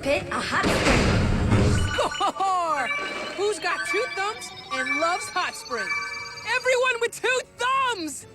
pit a hot spring. Score! Who's got 2 thumbs and loves hot springs? Everyone with 2 thumbs!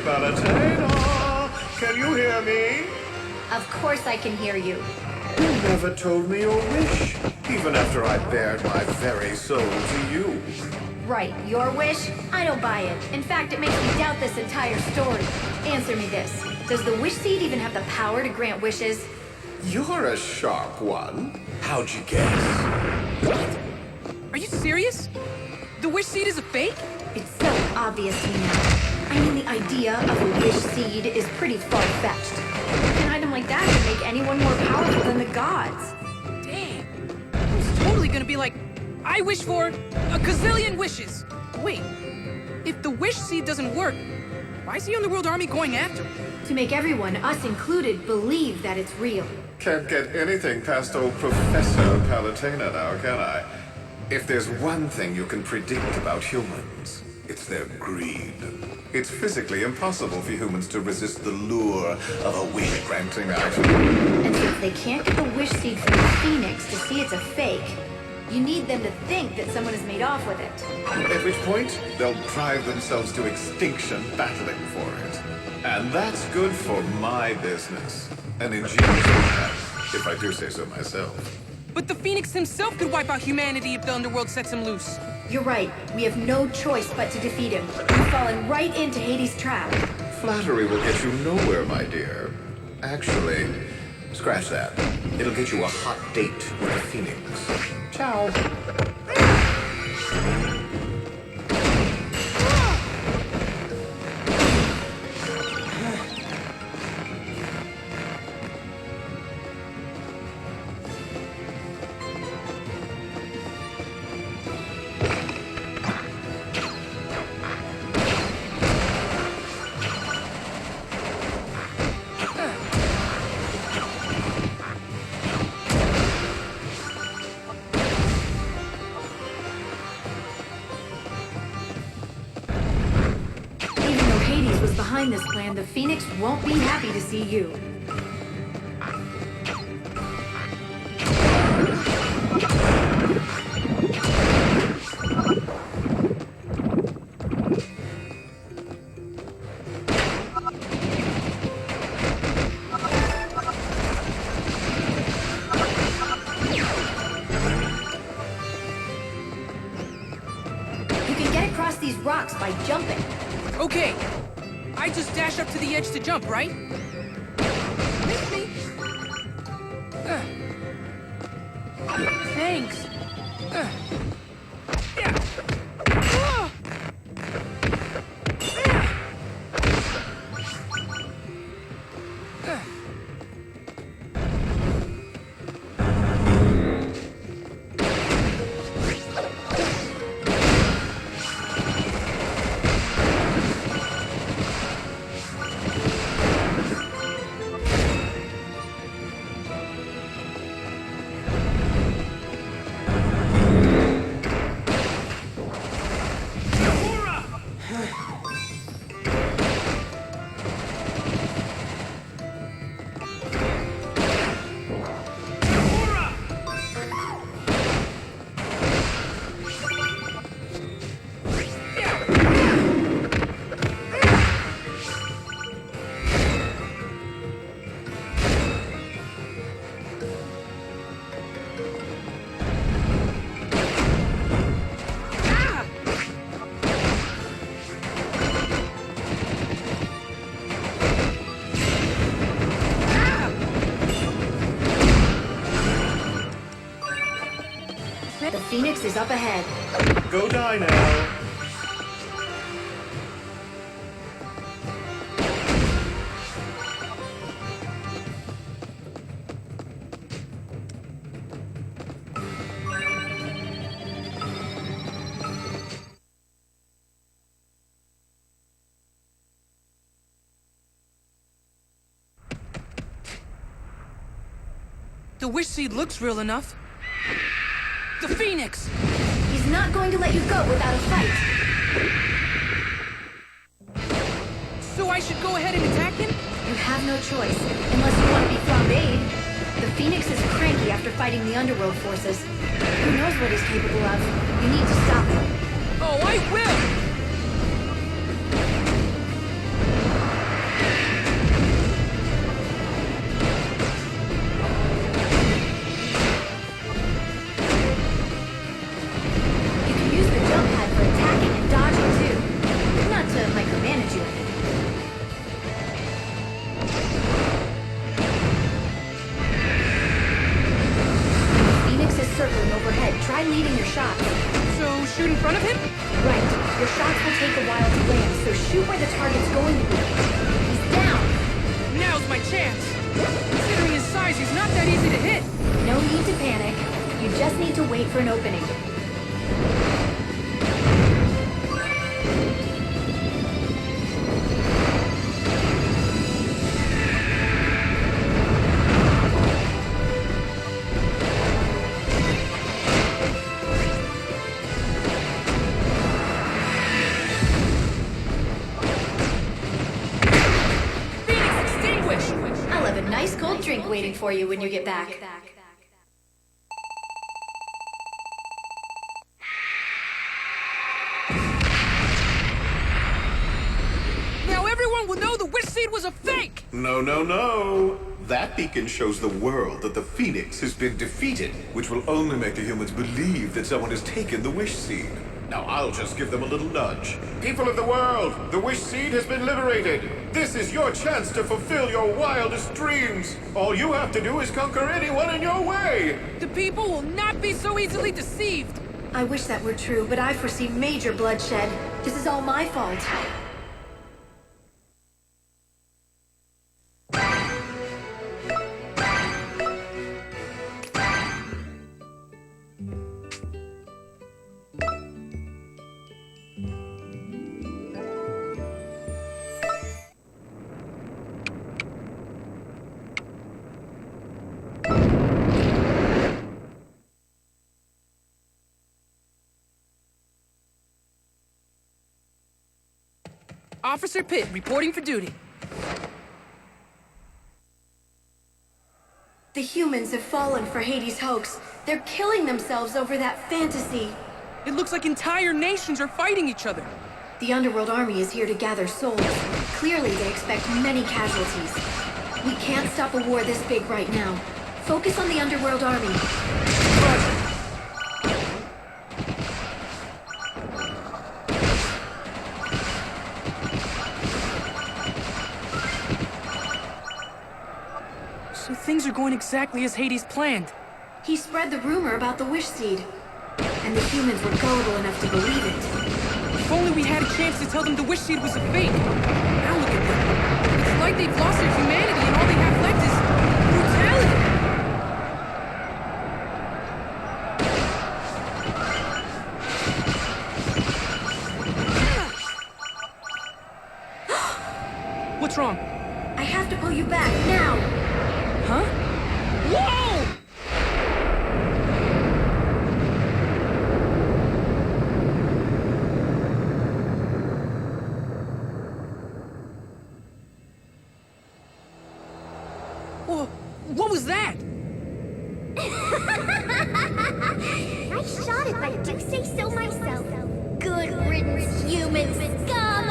Palutena, can you hear me? Of course I can hear you. You never told me your wish, even after I bared my very soul to you. Right, your wish? I don't buy it. In fact, it makes me doubt this entire story. Answer me this. Does the wish seed even have the power to grant wishes? You're a sharp one. How'd you guess? What? Are you serious? The wish seed is a fake? It's so obvious to me now. I mean, the idea of a wish seed is pretty far-fetched. An item like that could make anyone more powerful than the gods. Damn. It's totally gonna be like, I wish for a gazillion wishes. Wait, if the wish seed doesn't work, why is the Underworld Army going after it? To make everyone, us included, believe that it's real. Can't get anything past old Professor Palutena now, can I? If there's one thing you can predict about humans, it's their greed. It's physically impossible for humans to resist the lure of a wish-granting item. And since they can't get the wish seed from the Phoenix to see it's a fake, you need them to think that someone has made off with it. At which point, they'll drive themselves to extinction battling for it. And that's good for my business. An ingenious plan, if I do say so myself. But the Phoenix himself could wipe out humanity if the Underworld sets him loose. You're right. We have no choice but to defeat him. We've fallen right into Hades' trap. Flattery will get you nowhere, my dear. Actually, scratch that. It'll get you a hot date with the Phoenix. Ciao. Behind this plan, the Phoenix won't be happy to see you. You can get across these rocks by jumping. Okay. I just dash up to the edge to jump, right? Miss me. Thanks. Yeah. Phoenix is up ahead. Go die now. The Wish Seed looks real enough. The Phoenix! He's not going to let you go without a fight. So I should go ahead and attack him? You have no choice, unless you want to be flambéed. The Phoenix is cranky after fighting the underworld forces. Who knows what he's capable of? You need to stop him. Oh, I will! For an opening. Phoenix, extinguish! I'll have a nice cold drink waiting for you when you get back. Was a fake! No, no, no! That beacon shows the world that the Phoenix has been defeated, which will only make the humans believe that someone has taken the Wish Seed. Now I'll just give them a little nudge. People of the world, the Wish Seed has been liberated! This is your chance to fulfill your wildest dreams! All you have to do is conquer anyone in your way! The people will not be so easily deceived! I wish that were true, but I foresee major bloodshed. This is all my fault. Officer Pitt, reporting for duty. The humans have fallen for Hades' hoax. They're killing themselves over that fantasy. It looks like entire nations are fighting each other. The Underworld Army is here to gather souls. Clearly, they expect many casualties. We can't stop a war this big right now. Focus on the Underworld Army. Roger. So things are going exactly as Hades planned. He spread the rumor about the Wish Seed. And the humans were gullible enough to believe it. If only we had a chance to tell them the Wish Seed was a fake. Now look at them. It's like they've lost their humanity and all they have left is brutality. What's wrong? I have to pull you back, now! Huh? Whoa! What was that? I shot it, if I do say so myself. Good riddance, human scum!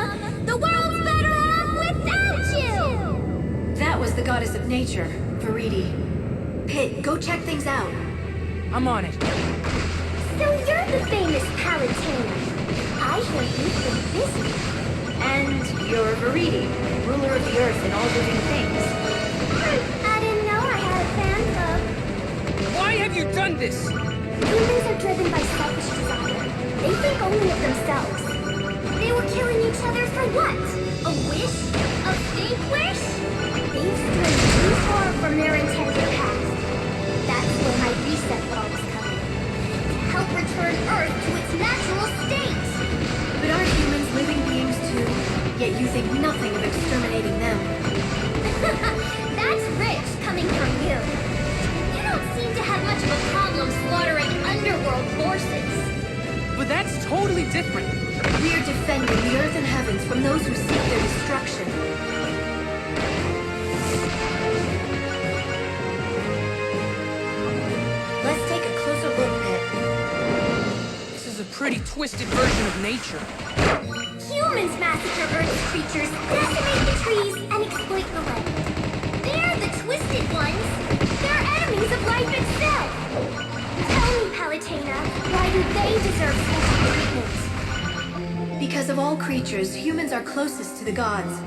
The world's better off without you! That was the goddess of nature, Viridi. Pitt, go check things out. I'm on it. So you're the famous Palutena. I hear you've been busy. And you're Viridi, ruler of the earth and all living things. I didn't know I had a fan club. Why have you done this? Humans are driven by selfish desire. They think only of themselves. They were killing each other for what? A wish? A fake wish? They've strayed too far from their intended path. That's where my reset bombs come in. To help return Earth to its natural state. But aren't humans living beings too? Yet you think nothing of exterminating them. That's rich coming from you. You don't seem to have much of a problem slaughtering underworld forces. But that's totally different. We are defending the earth and heavens from those who seek their destruction. Let's take a closer look, Pit. This is a pretty twisted version of nature. Humans massacre Earth's creatures, decimate the trees, and exploit the land. They're the twisted ones. They're enemies of life itself. Tell me, Palutena, why do they deserve special treatment? Because of all creatures, humans are closest to the gods.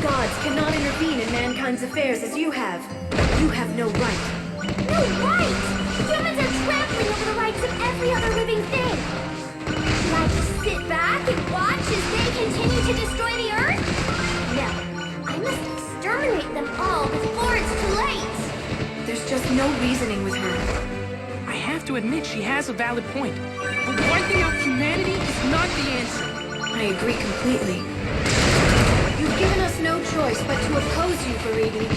Gods cannot intervene in mankind's affairs as you have. You have no right. No right! Humans are trampling over the rights of every other living thing. Should I just sit back and watch as they continue to destroy the Earth? No. I must exterminate them all before it's too late. There's just no reasoning with her. I have to admit she has a valid point. But wiping out humanity is not the answer. I agree completely. You've given us no choice but to oppose you, Viridi.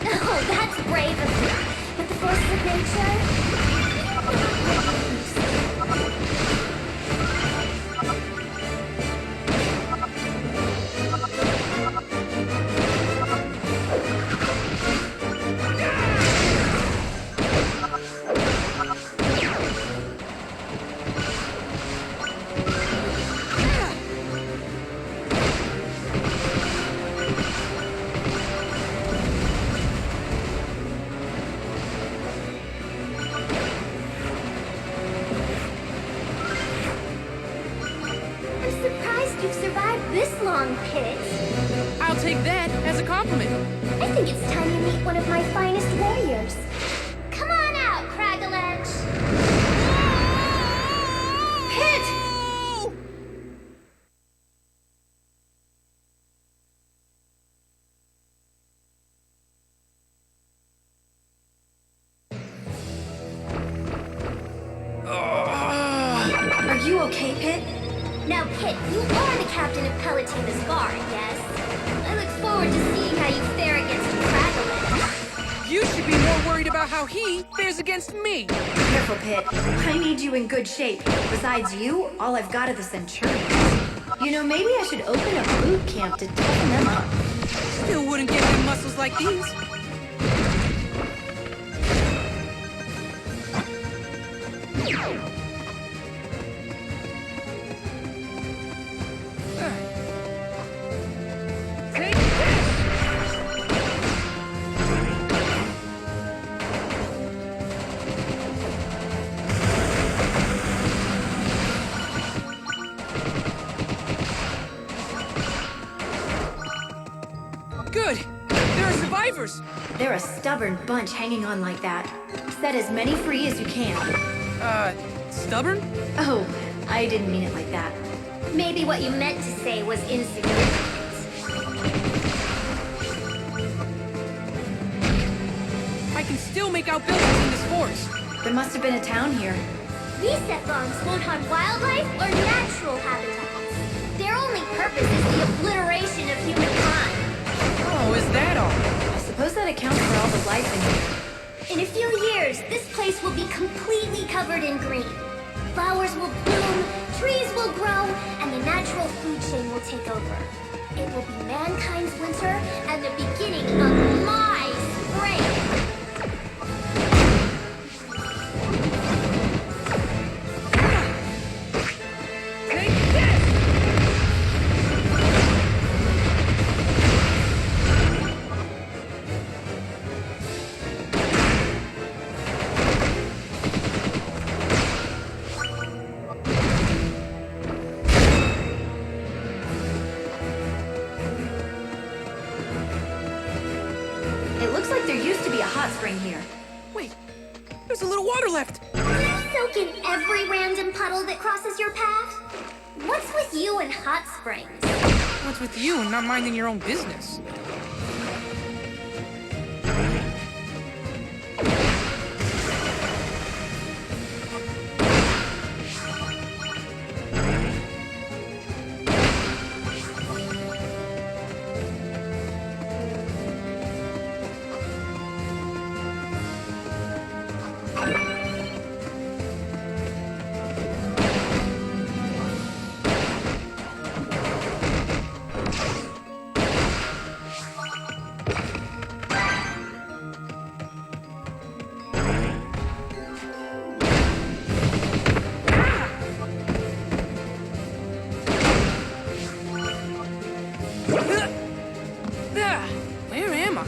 Oh, that's brave of you. But the forces of nature... I'll take that as a compliment. I think it's time you meet one of my finest warriors. Come on out, Cragalanche! Pit! Are you okay, Pit? Now, Pit, you are the captain of Palutena's guard, yes? I look forward to seeing how you fare against Cragalanche. You should be more worried about how he fares against me. Careful, Pit. I need you in good shape. Besides you, all I've got are the Centurions. You know, maybe I should open a boot camp to toughen them up. Still wouldn't get them muscles like these. Good! There are survivors! They're a stubborn bunch hanging on like that. Set as many free as you can. Stubborn? Oh, I didn't mean it like that. Maybe what you meant to say was insignificant. I can still make out buildings in this forest. There must have been a town here. Reset bombs won't harm wildlife or natural habitats. Their only purpose is the obliteration of humankind. Oh, is that all? I suppose that accounts for all the life in here. In a few years, this place will be completely covered in green. Flowers will bloom, trees will grow, and the natural food chain will take over. It will be mankind's winter and the beginning of my spring. It looks like there used to be a hot spring here. Wait, there's There's a little water left. Do you soak in every random puddle that crosses your path? What's with you and hot springs? What's with you and not minding your own business? Where am I?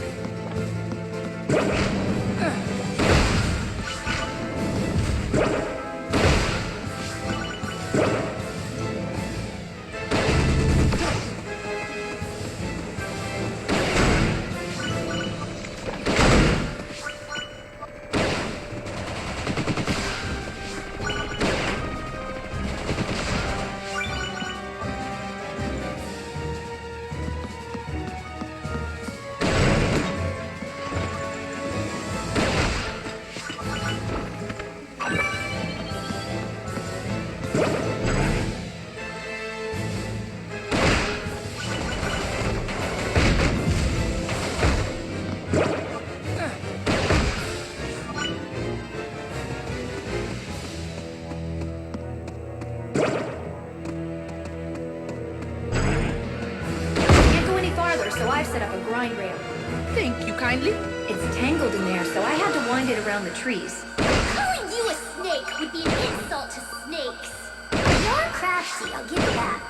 Thank you kindly. It's tangled in there, so I had to wind it around the trees. Calling you a snake would be an insult to snakes. You're crafty, I'll give you that.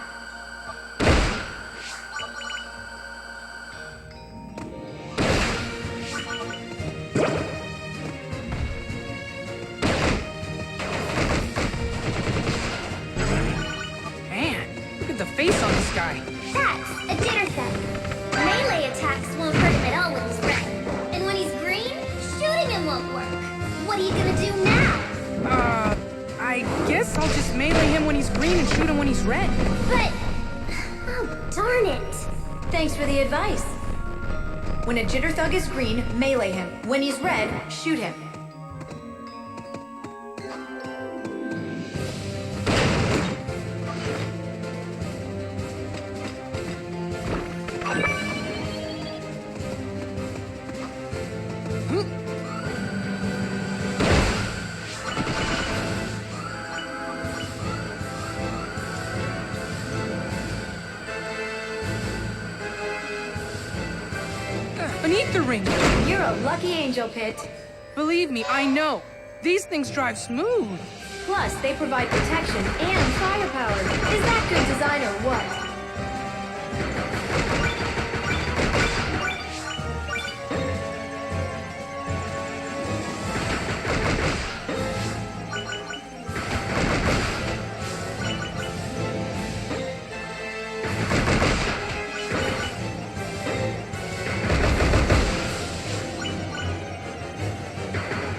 Man, look at the face on this guy. That's a jitter thug. Melee attacks won't hurt him at all when he's red. And when he's green, shooting him won't work. What are you gonna do now? I guess I'll just melee him when he's green and shoot him when he's red. But... oh, darn it. Thanks for the advice. When a jitter thug is green, melee him. When he's red, shoot him. An ether ring! You're a lucky angel, Pit. Believe me, I know. These things drive smooth. Plus, they provide protection and firepower. Is that good design or what?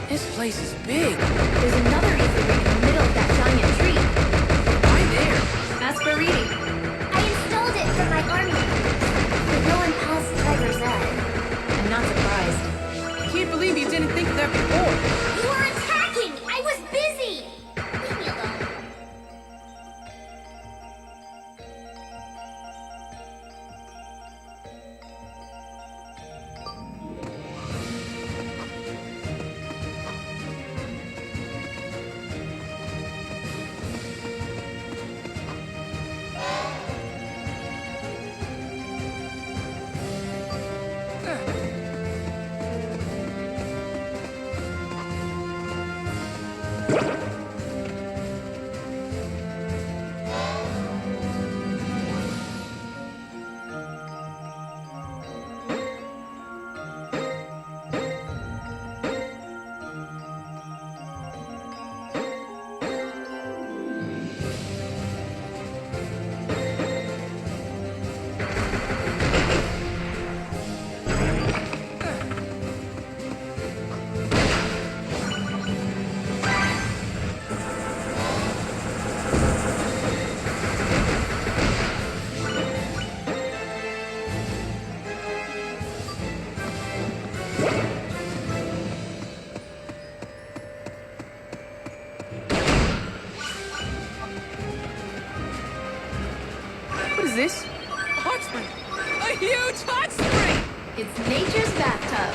This place is big. There's another ether ring in the middle of that giant tree. Why there? Ask Viridi. I installed it for my army. But no one passed Tiger's Eye. I'm not surprised. I can't believe you didn't think of that before. You were attacking! I was busy! Leave me alone. It's nature's bathtub.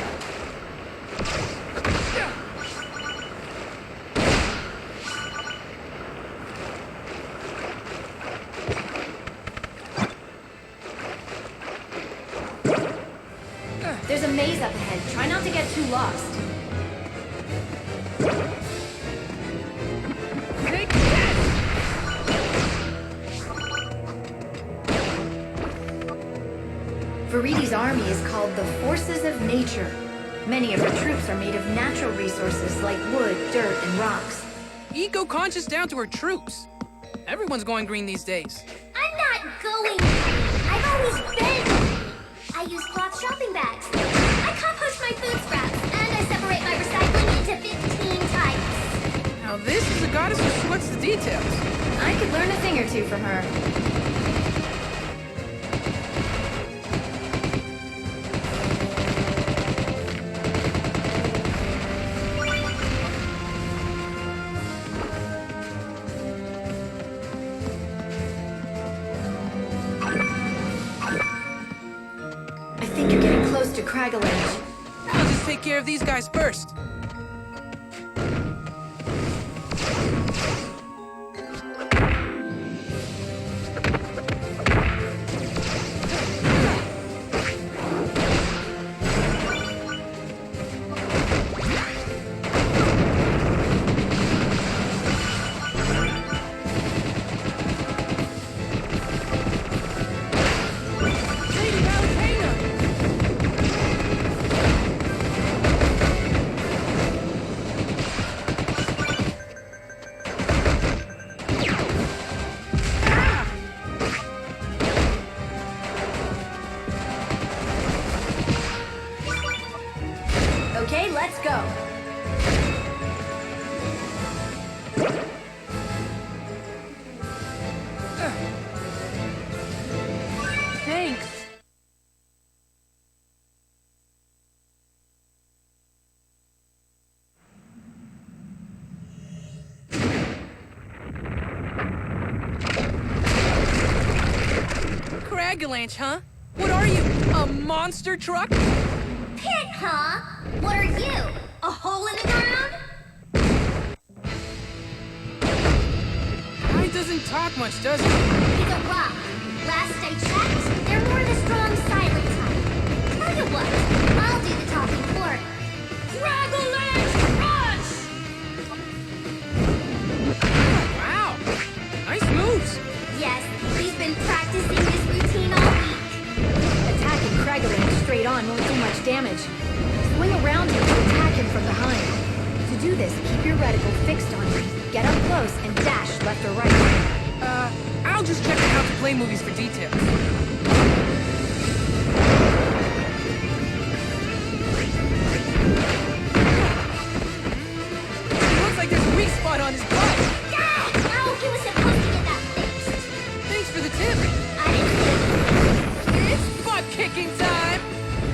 There's a maze up ahead. Try not to get too lost. Take that! Viridi's army is called the Forces of Nature. Many of her troops are made of natural resources like wood, dirt, and rocks. Eco-conscious down to her troops. Everyone's going green these days. I'm not going. I've always been. I use cloth shopping bags. I compost my food scraps, and I separate my recycling into 15 types. Now this is a goddess who sweats the details. I could learn a thing or two from her. I think you're getting close to Cragalanche. I'll just take care of these guys first. Okay, let's go. Thanks. Cragalanche, huh? What are you, a monster truck? Pit, huh? What are you? A hole in the ground? Guy doesn't talk much, does he? He's a rock. Last I checked, they're more the strong silent type. Tell you what, I'll do the talking for him. Cragalanche Rush! Wow, nice moves. Yes, he's been practicing this routine all week. Attacking Cragalanche straight on won't do much damage. Swing around him to attack him from behind. To do this, keep your reticle fixed on him. Get up close and dash left or right. I'll just check out how to play movies for details. It looks like there's a weak spot on his butt. Oh, he was supposed to get that fixed. Thanks for the tip. I didn't. It's butt-kicking time.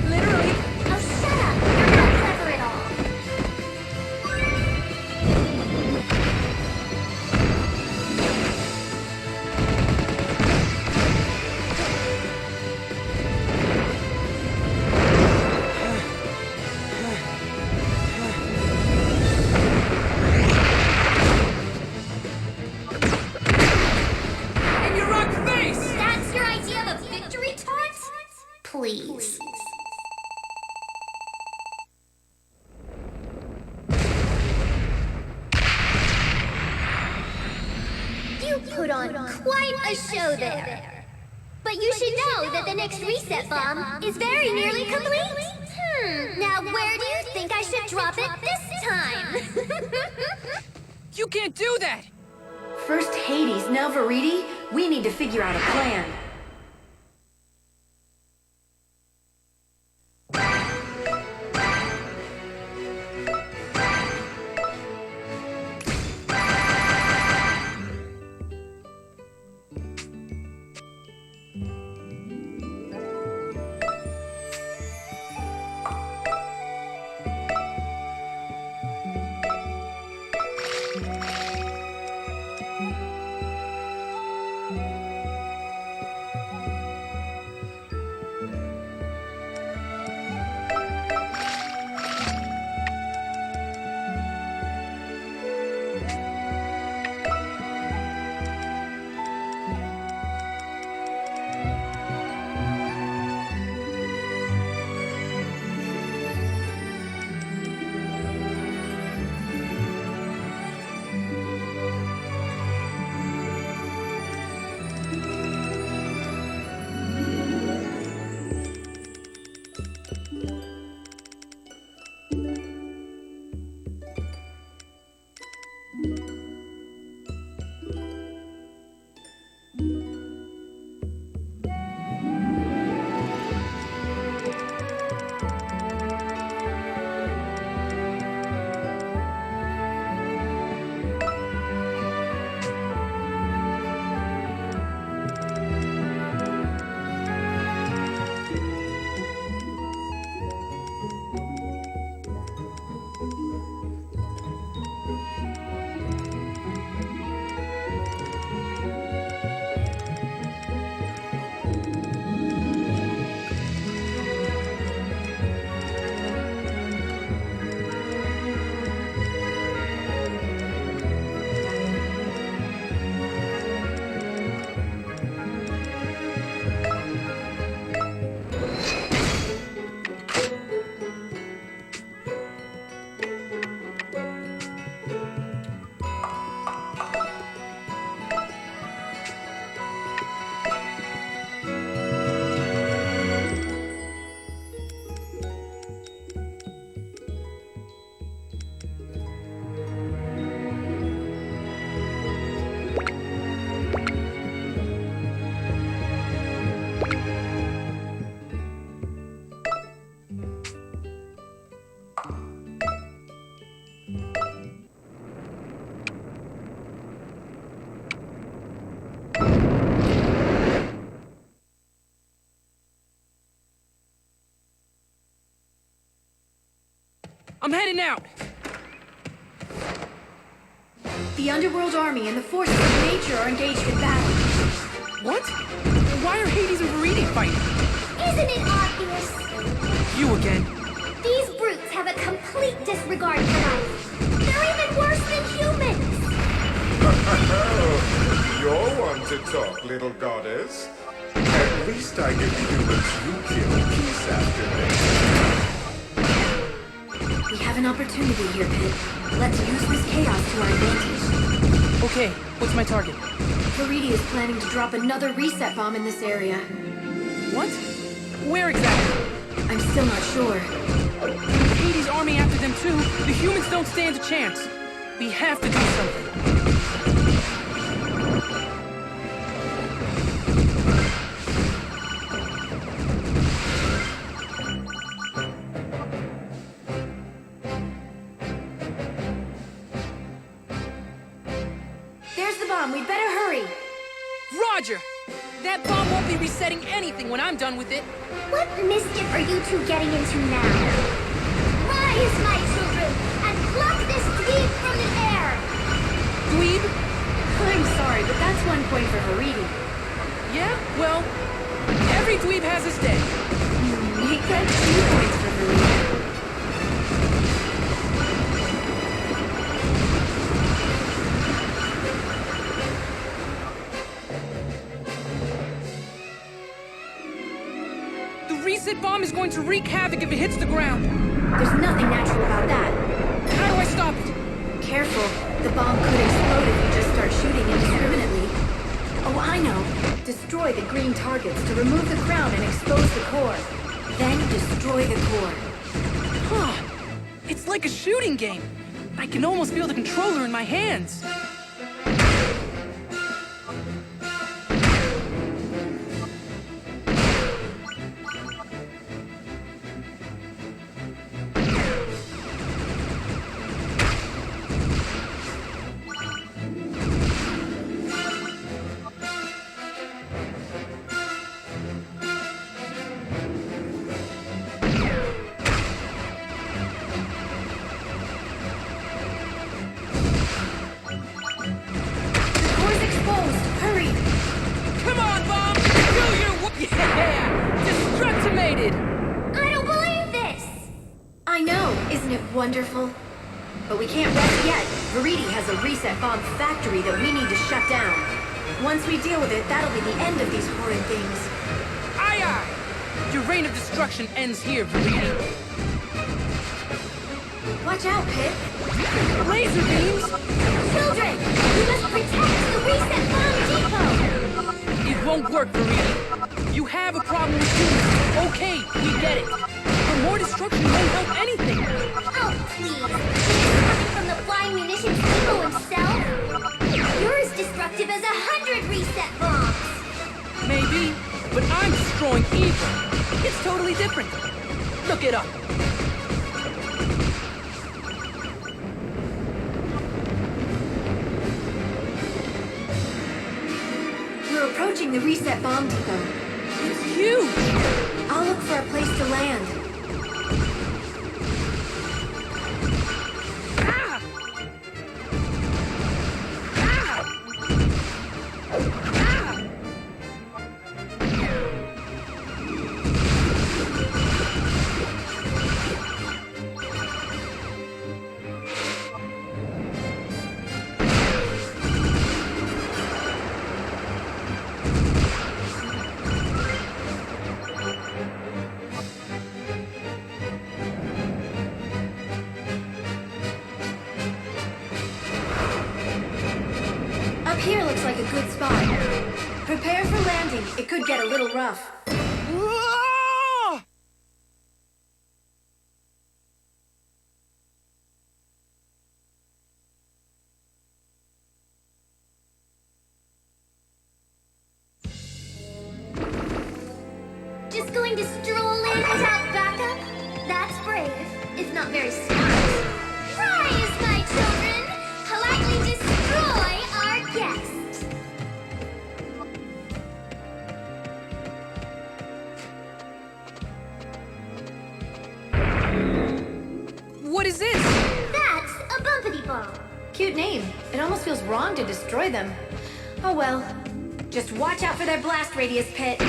Literally. Oh, shut up. You're not clever at all. In your rock face! That's your idea of a victory taunt? Please. You put on quite a show there. But you should know that the next reset bomb is very nearly complete. Now where do you think I should drop it this time? You can't do that! First Hades, now Viridi. We need to figure out a plan. I'm heading out! The Underworld Army and the forces of nature are engaged in battle. What? Why are Hades and Viridi fighting? Isn't it obvious? You again. These brutes have a complete disregard for life. They're even worse than humans! You're one to talk, little goddess. At least I give the humans you kill peace after this. We have an opportunity here, Pit. Let's use this chaos to our advantage. Okay, what's my target? Viridi is planning to drop another reset bomb in this area. What? Where exactly? I'm still not sure. Hades' army after them too. The humans don't stand a chance. We have to do something. There's the bomb. We'd better hurry. Roger! That bomb won't be resetting anything when I'm done with it. What mischief are you two getting into now? Rise, my children, and pluck this dweeb from the air! Dweeb? I'm sorry, but that's 1 point for Viridi. Yeah, well, every dweeb has his day. Make that 2 points for Viridi. Reset bomb is going to wreak havoc if it hits the ground. There's nothing natural about that. How do I stop it? Careful. The bomb could explode if you just start shooting indiscriminately. Oh, I know. Destroy the green targets to remove the crown and expose the core. Then destroy the core. Huh. It's like a shooting game. I can almost feel the controller in my hands. Wonderful. But we can't rest yet. Viridi has a reset bomb factory that we need to shut down. Once we deal with it, that'll be the end of these horrid things. Aye, aye! Your reign of destruction ends here, Viridi. Watch out, Pit. Laser beams! Children, you must protect the reset bomb depot! It won't work, Viridi. You have a problem with humans. Okay, we get it. But more destruction won't help anything. Oh, please. This coming from the flying munitions depot himself? You're as destructive as 100 reset bombs. Maybe, but I'm destroying evil. It's totally different. Look it up. We're approaching the reset bomb depot. It's huge. I'll look for a place to land. Ah! Ah! Ah! Up here looks like a good spot. Prepare for landing. It could get a little rough. Ah! Just going to stroll in without backup? That's brave. It's not very smart. Rise, my children! Politely destroy our guest! What is this? That's a bumpity bomb. Cute name. It almost feels wrong to destroy them. Oh well. Just watch out for their blast radius pit.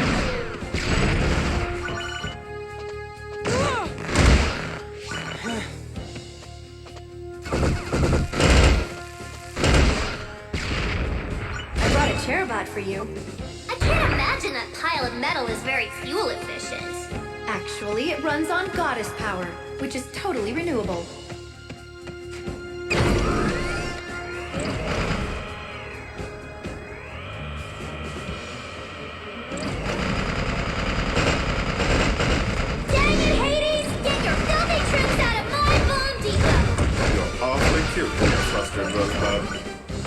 Ah! I brought a Cherobot for you. I can't imagine that pile of metal is very fuel efficient. Actually, it runs on goddess power, which is totally renewable. Dang it, Hades! Get your filthy troops out of my bomb depot! You're awfully cute, little flustered rosebud.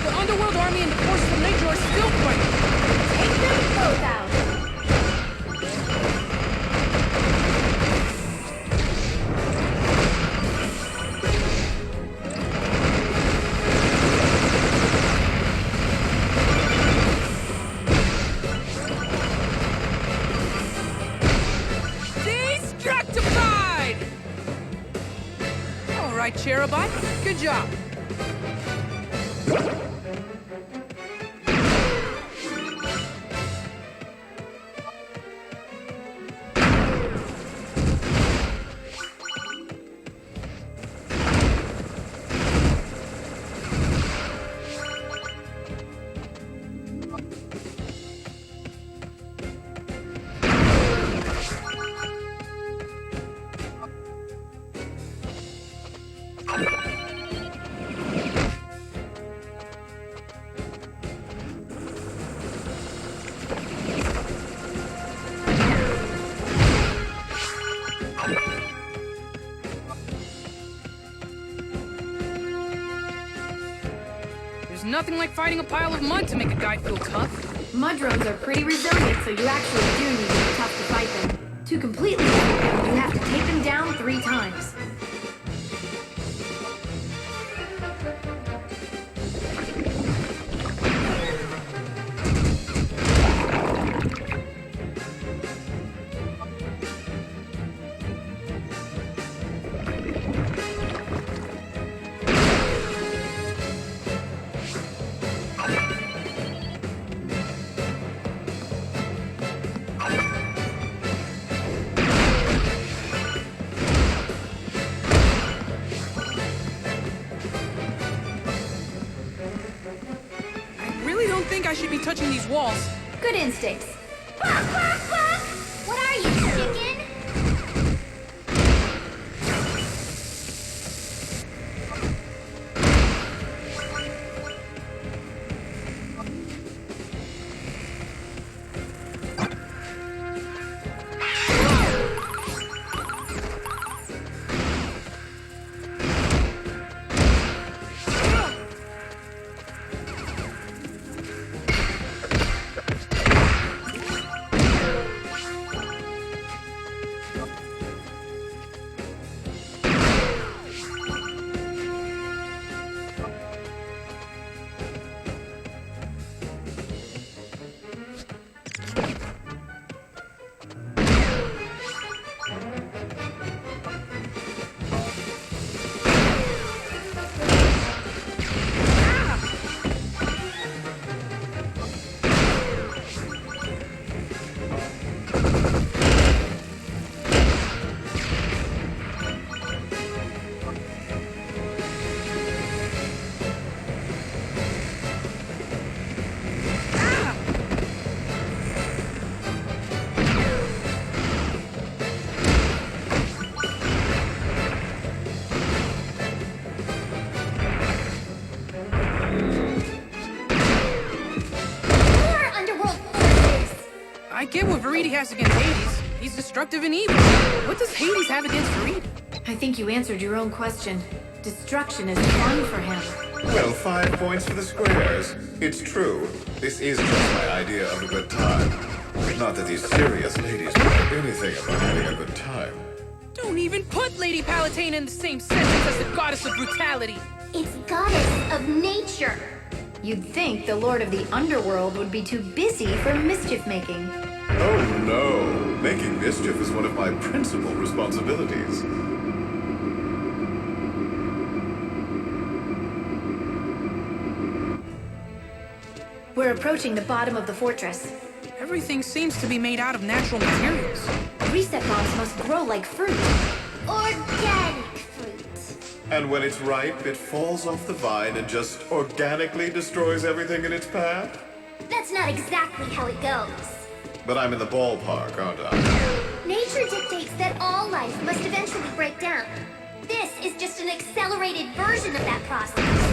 The Underworld Army and the forces of nature are still fighting. Take them both out. Destructified! All right, Cherobot. Good job. There's nothing like fighting a pile of mud to make a guy feel tough. Mudrones are pretty resilient, so you actually do need to be tough to fight them. To completely defeat them, you have to take them down 3 times. I should be touching these walls. Good instincts. Quack, quack, quack! What are you, chicken? Viridi has against Hades. He's destructive and evil. What does Hades have against Viridi? I think you answered your own question. Destruction is fun for him. Well, 5 points for the squares. It's true. This is just my idea of a good time. Not that these serious ladies know anything about having a good time. Don't even put Lady Palutena in the same sentence as the goddess of brutality. It's goddess of nature. You'd think the Lord of the Underworld would be too busy for mischief-making. Oh no! Making mischief is one of my principal responsibilities. We're approaching the bottom of the fortress. Everything seems to be made out of natural materials. Reset bombs must grow like fruit. Organic fruit. And when it's ripe, it falls off the vine and just organically destroys everything in its path? That's not exactly how it goes. But I'm in the ballpark, aren't I? Nature dictates that all life must eventually break down. This is just an accelerated version of that process.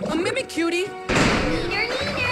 A mimic cutie? Neener, neener!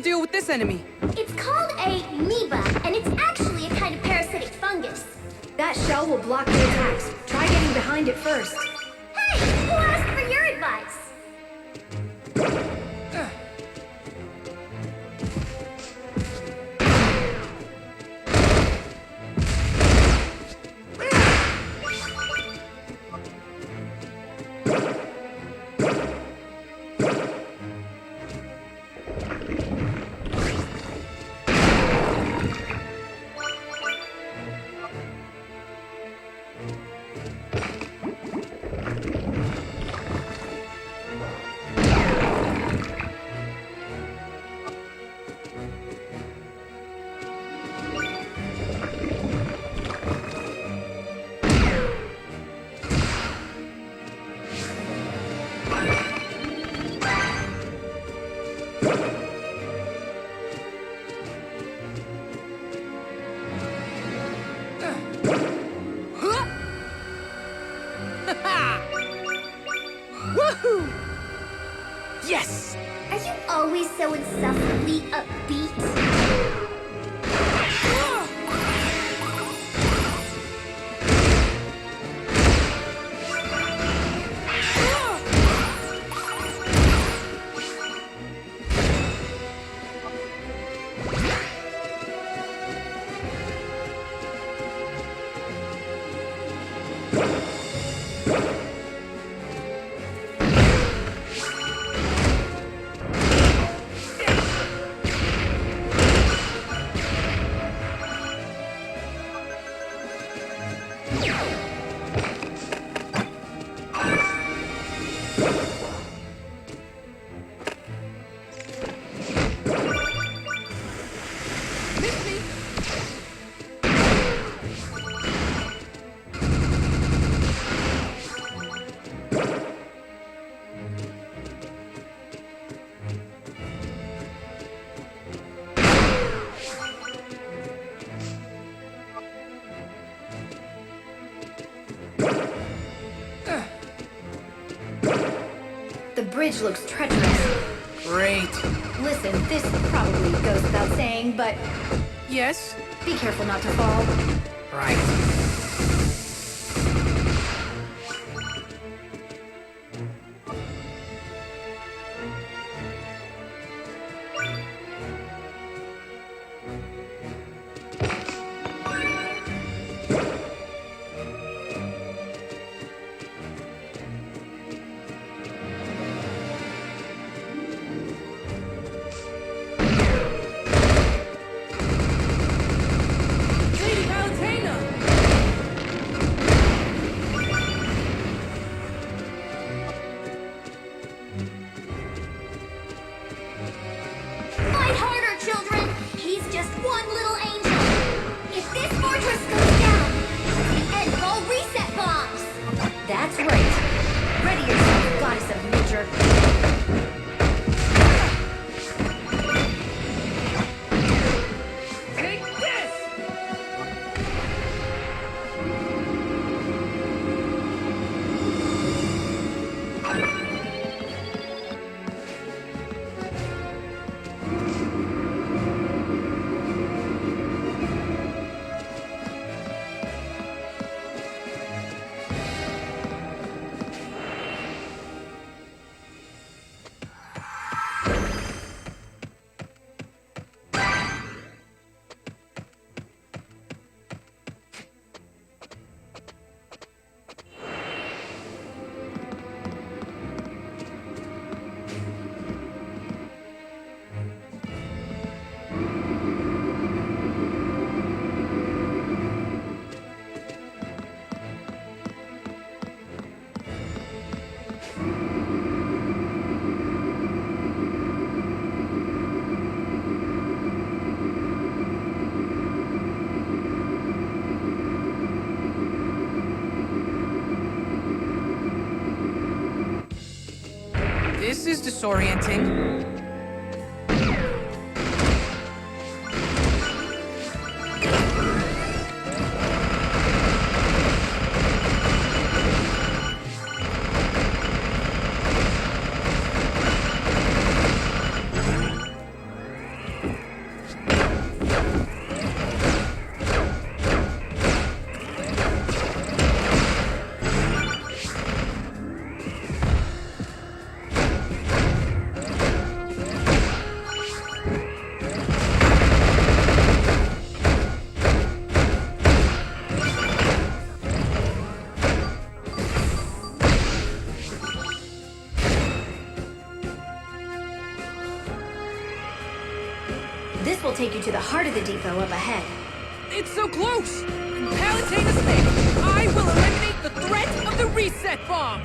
Deal with this enemy? It's called a amoeba, and it's actually a kind of parasitic fungus. That shell will block the attacks. Try getting behind it first. Hey, who asked for your advice? Woohoo! Yes! Are you always so insufferably upbeat? bridge looks treacherous. Great. Listen, this probably goes without saying, but Yes? be careful not to fall. Right. Lady Palutena! Fight harder, children! He's just one little angel. If this fortress goes down, it's the end of all reset bombs. That's right. Ready yourself, goddess of nature. Take this! This is disorienting. This will take you to the heart of the depot up ahead. It's so close! In Palutena's name, I will eliminate the threat of the reset bomb!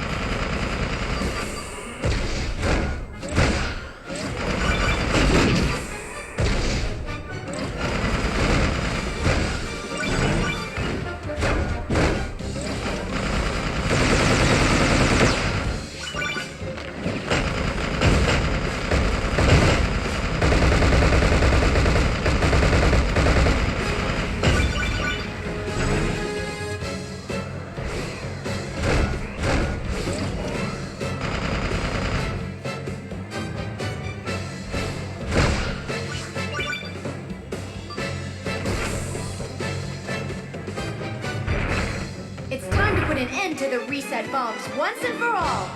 It's time to put an end to the reset bombs once and for all.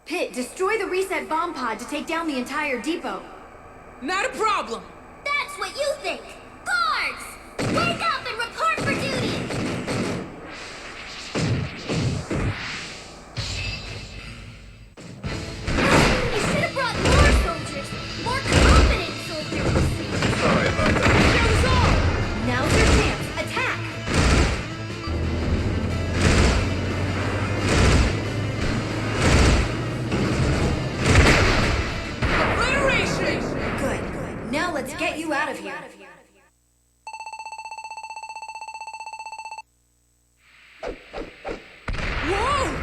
Pit, destroy the reset bomb pod to take down the entire depot. Not a problem! That's what you think! Guards! Wake up and report for duty! I should have brought more soldiers! More competent soldiers! Sorry about that. That was all! Now's your chance. Attack! Obliteration! Good. Now let's get you out of here. Whoa!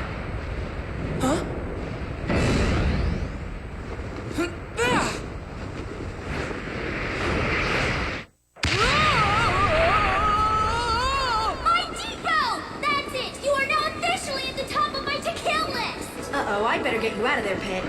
you out of there, Pit.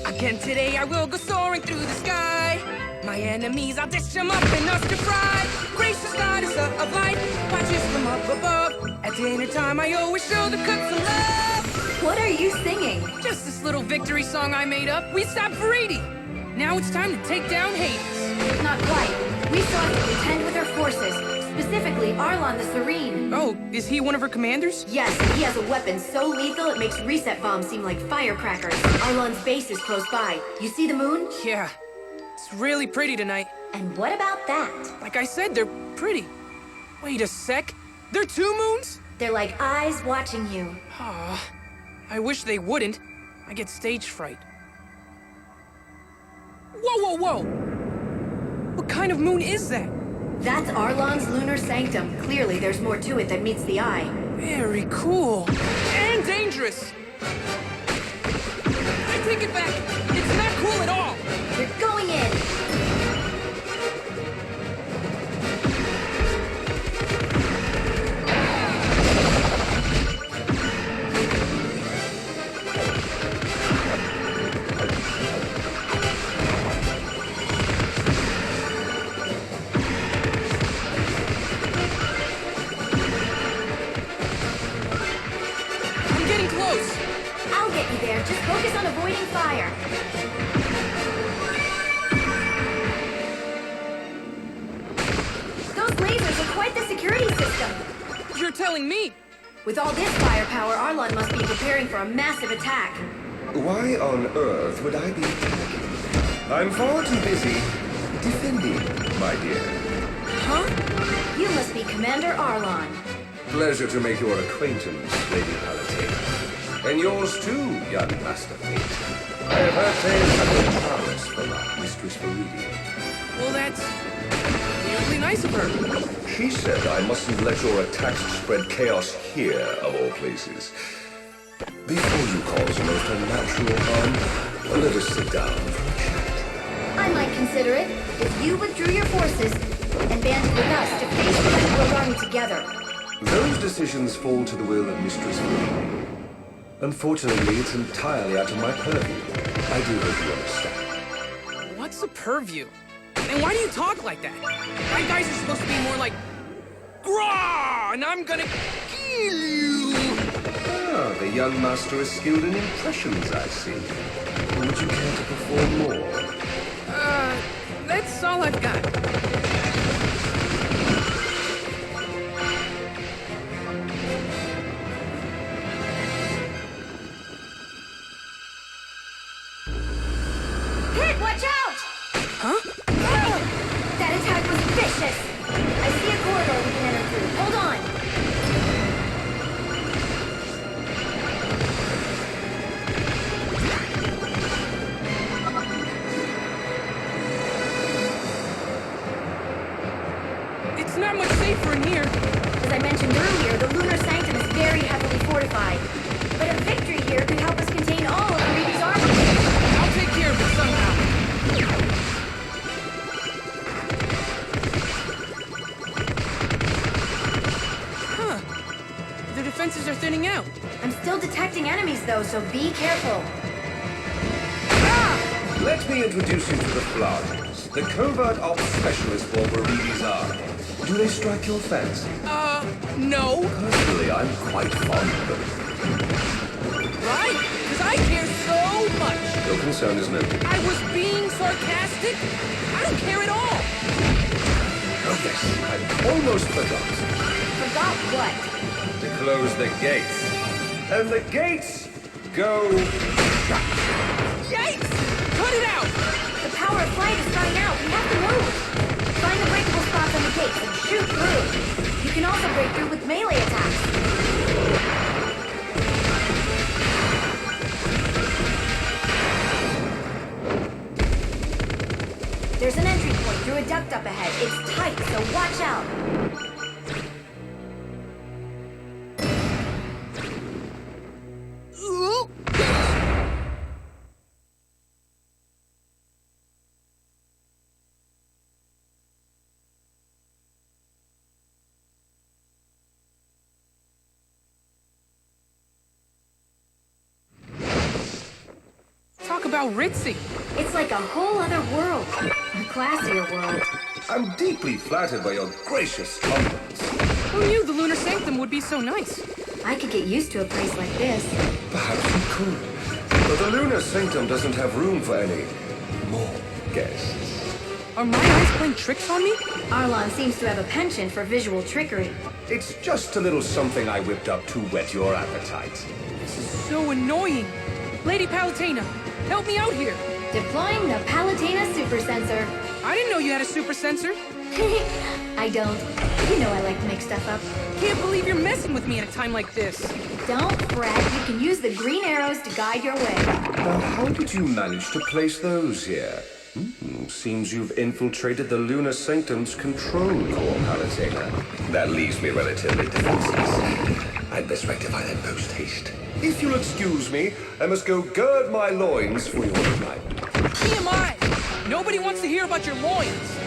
Again today I will go soaring through the sky. My enemies, I'll dish them up and us to fry. Gracious goddess of light, watches from up above. At dinner time I always show the cooks some love. What are you singing? Just this little victory song I made up. We stopped Viridi. Now it's time to take down Hades. Not quite. We still have to contend with her forces. Specifically, Arlon the Serene. Oh, is he one of her commanders? Yes, he has a weapon so lethal it makes reset bombs seem like firecrackers. Arlon's base is close by. You see the moon? Yeah. It's really pretty tonight. And what about that? Like I said, they're pretty. Wait a sec. They're two moons? They're like eyes watching you. Ah, I wish they wouldn't. I get stage fright. Whoa, whoa, whoa! What kind of moon is that? That's Arlon's lunar sanctum. Clearly, there's more to it than meets the eye. Very cool. And dangerous! I take it back. It's not cool at all. You're going in! I'll get you there. Just focus on avoiding fire. telling me. With all this firepower, Arlon must be preparing for a massive attack. Why on earth would I be attacking? I'm far too busy defending, my dear. Huh? You must be Commander Arlon. Pleasure to make your acquaintance, Lady Palutena. And yours too, young Master Fate. I have heard tales of your prowess from our Mistress Viridi. Well, that's weirdly nice of her. She said I mustn't let your attacks spread chaos here, of all places. Before you cause most unnatural harm, let us sit down for a chat. I might consider it if you withdrew your forces and banded with us to face the Tempura army together. Those decisions fall to the will of Mistress Viridi. Unfortunately, it's entirely out of my purview. I do hope you understand. What's a purview? And why do you talk like that? My guys are supposed to be more like, "Grah!" and I'm gonna kill you! Ah, the young master is skilled in impressions, I see. Would you care to perform more? That's all I've got. Kid, watch out! Huh? That attack was vicious! I see a corridor we can enter through. Hold on! It's not much safer in here. As I mentioned earlier, the lunar sanctum is very heavily fortified. But a victory here could help us contain all of Viridi's army. I'll take care of it somehow. Huh. The defenses are thinning out. I'm still detecting enemies though, so be careful. Let me introduce you to the Flowers, the covert ops specialist for Viridi's army. Do they strike your fancy? No. Personally, I'm quite fond of them. Right? Because I care so much. Your concern is noted. I was being sarcastic. I don't care at all. Oh yes, I almost forgot. Forgot what? To close the gates. And the gates go shut. Yikes! Cut it out! The power of flight is running out. We have to move. Find the breakable spots on the gates and shoot through. You can also break through with melee attacks. There's an entry point through a duct up ahead. It's tight, so watch out. Ooh. Talk about ritzy. It's like a whole other world. A classier world. I'm deeply flattered by your gracious compliments. Who knew the lunar sanctum would be so nice? I could get used to a place like this. Perhaps you could. But the lunar sanctum doesn't have room for any more guests. Are my eyes playing tricks on me? Arlon seems to have a penchant for visual trickery. It's just a little something I whipped up to whet your appetite. This is so annoying. Lady Palutena, help me out here. Deploying the Palutena super sensor. I didn't know you had a super sensor. I don't. You know I like to make stuff up. Can't believe you're messing with me at a time like this. Don't fret. You can use the green arrows to guide your way. Now, how did you manage to place those here? Seems you've infiltrated the lunar sanctum's control core, Palutena. That leaves me relatively defenseless. I'd best rectify that post haste. If you'll excuse me, I must go gird my loins for your night. TMI! Nobody wants to hear about your loins.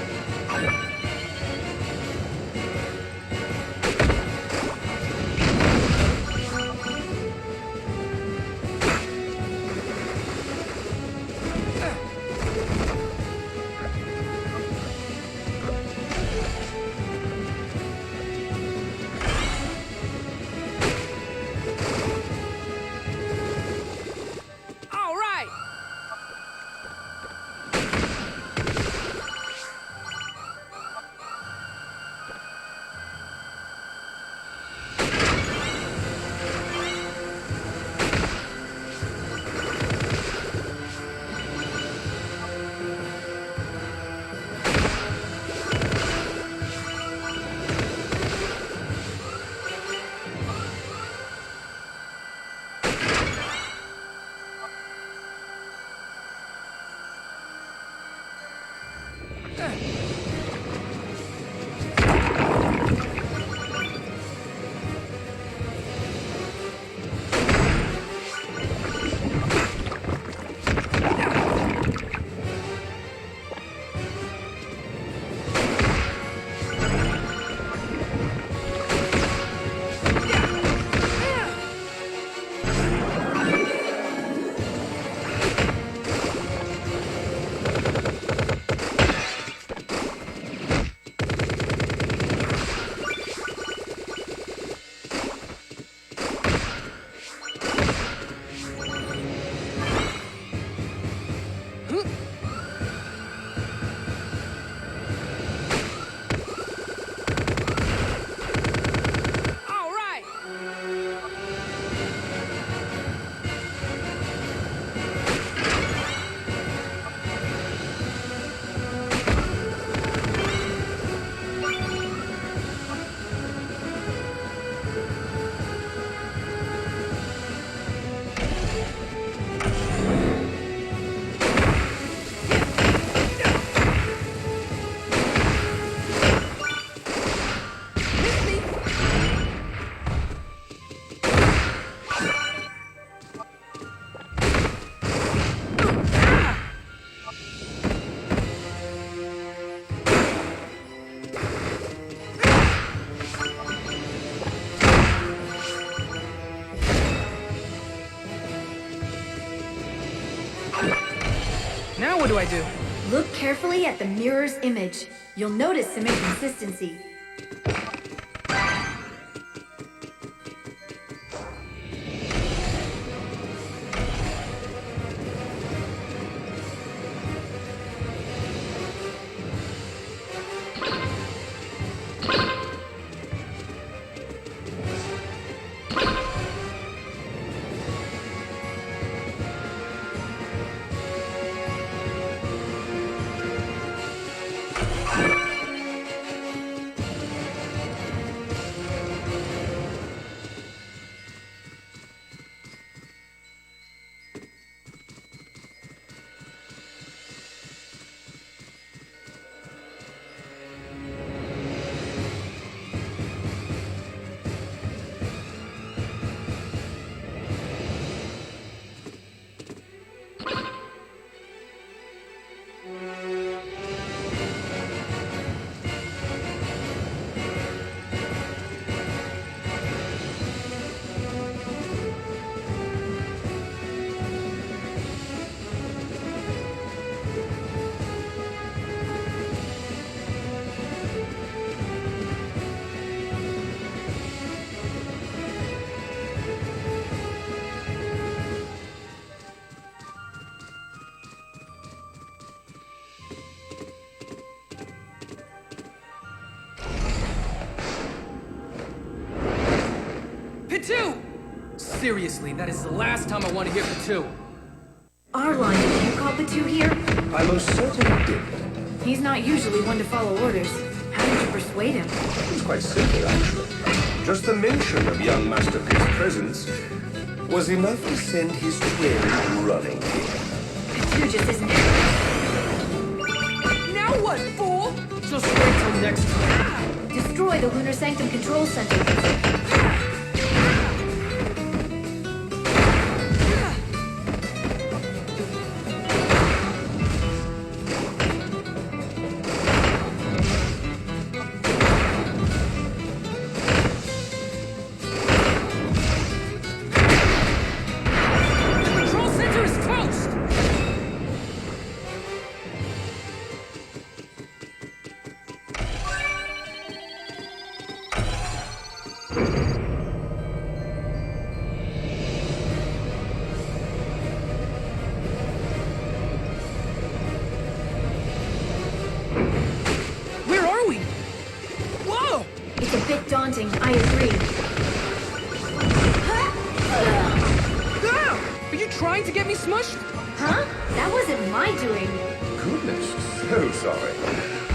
what do I do? Look carefully at the mirror's image. You'll notice some inconsistency. Pitu! Seriously, that is the last time I want to hear Pitu. Arlon, did you call the two here? I most certainly did. He's not usually one to follow orders. How did you persuade him? It's quite simple, actually. Just the mention of young Master Pit's presence was enough to send his twin running here. Pitu just isn't... Now what, fool? Just wait till next time. Destroy the Lunar Sanctum Control Center. Daunting, I agree. Are you trying to get me smushed? Huh? That wasn't my doing. Goodness, so sorry.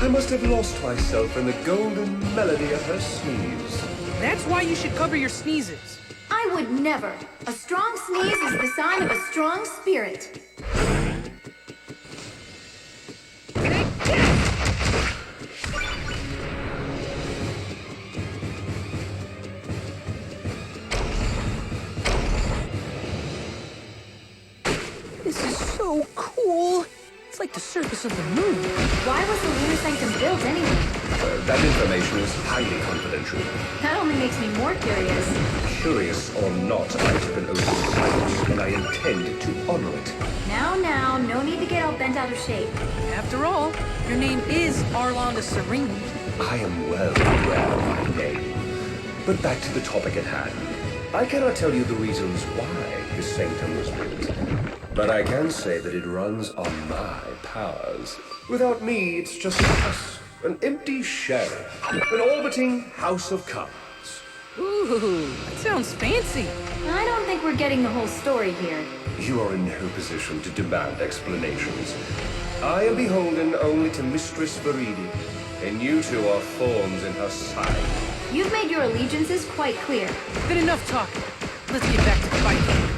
I must have lost myself in the golden melody of her sneeze. That's why you should cover your sneezes. I would never. A strong sneeze is the sign of a strong spirit. So cool. It's like the surface of the moon. Why was the Lunar Sanctum built anyway? That information is highly confidential. That only makes me more curious. Curious or not, I took an oath of silence, and I intend to honor it. Now, no need to get all bent out of shape. After all, your name is Arlon the Serene. I am well aware of my name. But back to the topic at hand. I cannot tell you the reasons why his sanctum was built. But I can say that it runs on my powers. Without me, it's just us. An empty shell. An orbiting house of cards. Ooh, that sounds fancy. I don't think we're getting the whole story here. You are in no position to demand explanations. I am beholden only to Mistress Viridi, and you two are thorns in her side. You've made your allegiances quite clear. Been enough talking. Let's get back to the fight.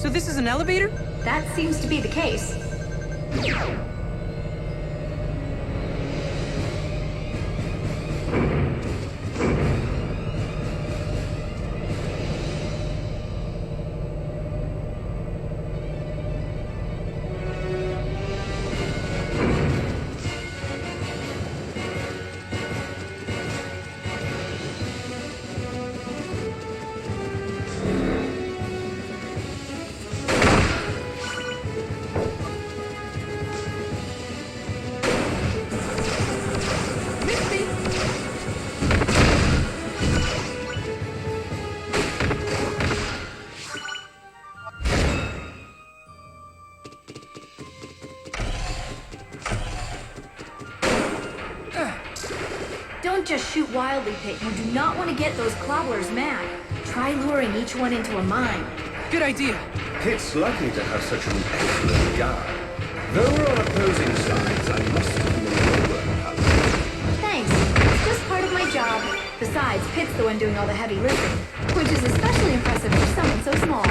So this is an elevator? That seems to be the case. Don't just shoot wildly, Pit. You do not want to get those clobblers mad. Try luring each one into a mine. Good idea. Pit's lucky to have such an excellent guard. Though we're on opposing sides, I must commend your work, Palutena. Thanks. It's just part of my job. Besides, Pit's the one doing all the heavy lifting, which is especially impressive for someone so small.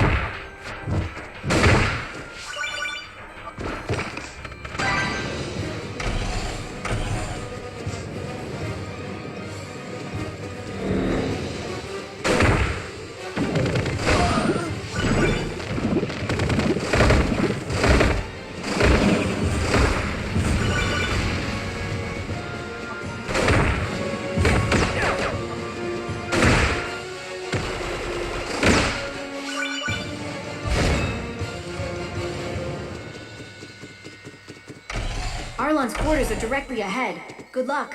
Arlon's quarters are directly ahead. Good luck.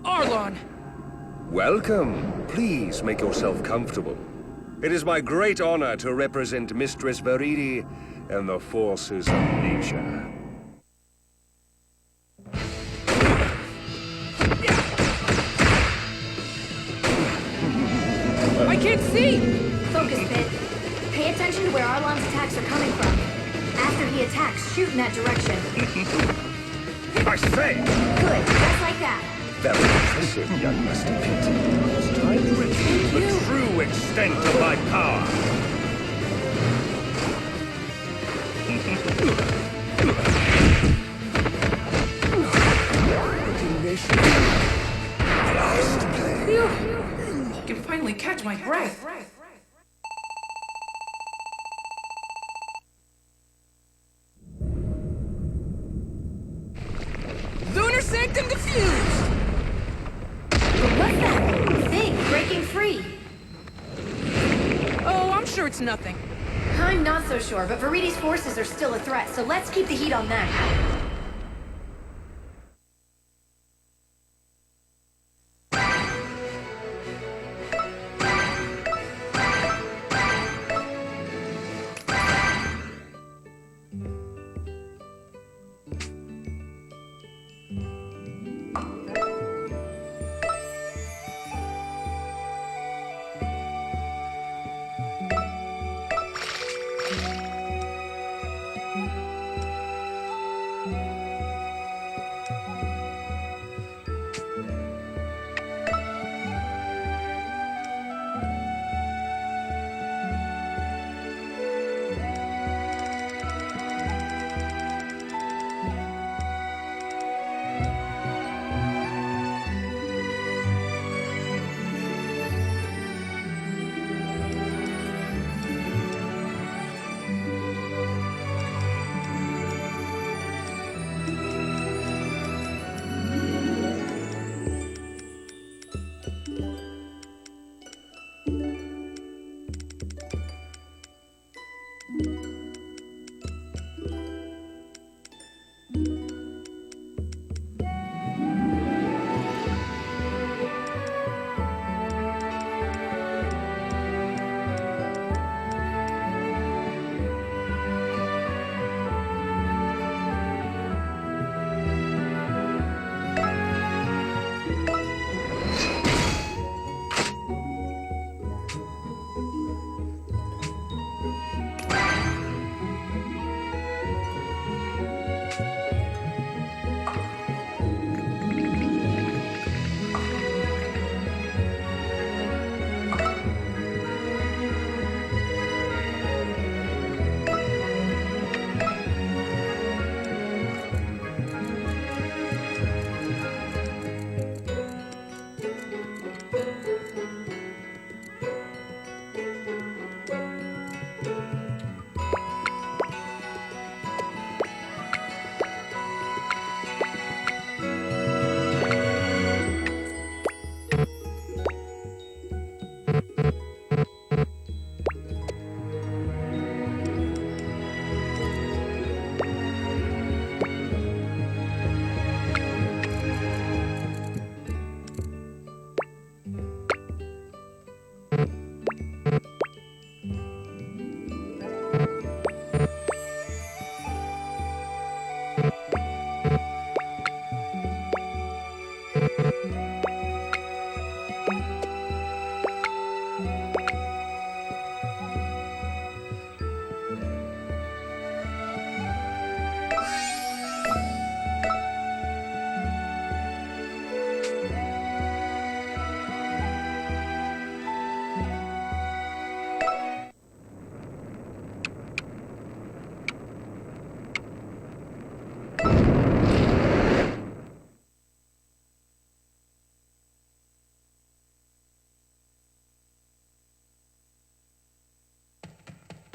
Arlon! Welcome. Please make yourself comfortable. It is my great honor to represent Mistress Viridi and the forces of nature. I can't see! Focus, Pit. Pay attention to where Arlon's attacks are coming from. After he attacks, shoot in that direction. I say! Good, just like that. Very impressive, young Master Pit. It's time to reveal the true extent of my power. Phew! I can finally catch my breath. Lunar sanctum diffused! What's that thing breaking free? Oh, I'm sure it's nothing. I'm not so sure, but Viridi's forces are still a threat, so let's keep the heat on them.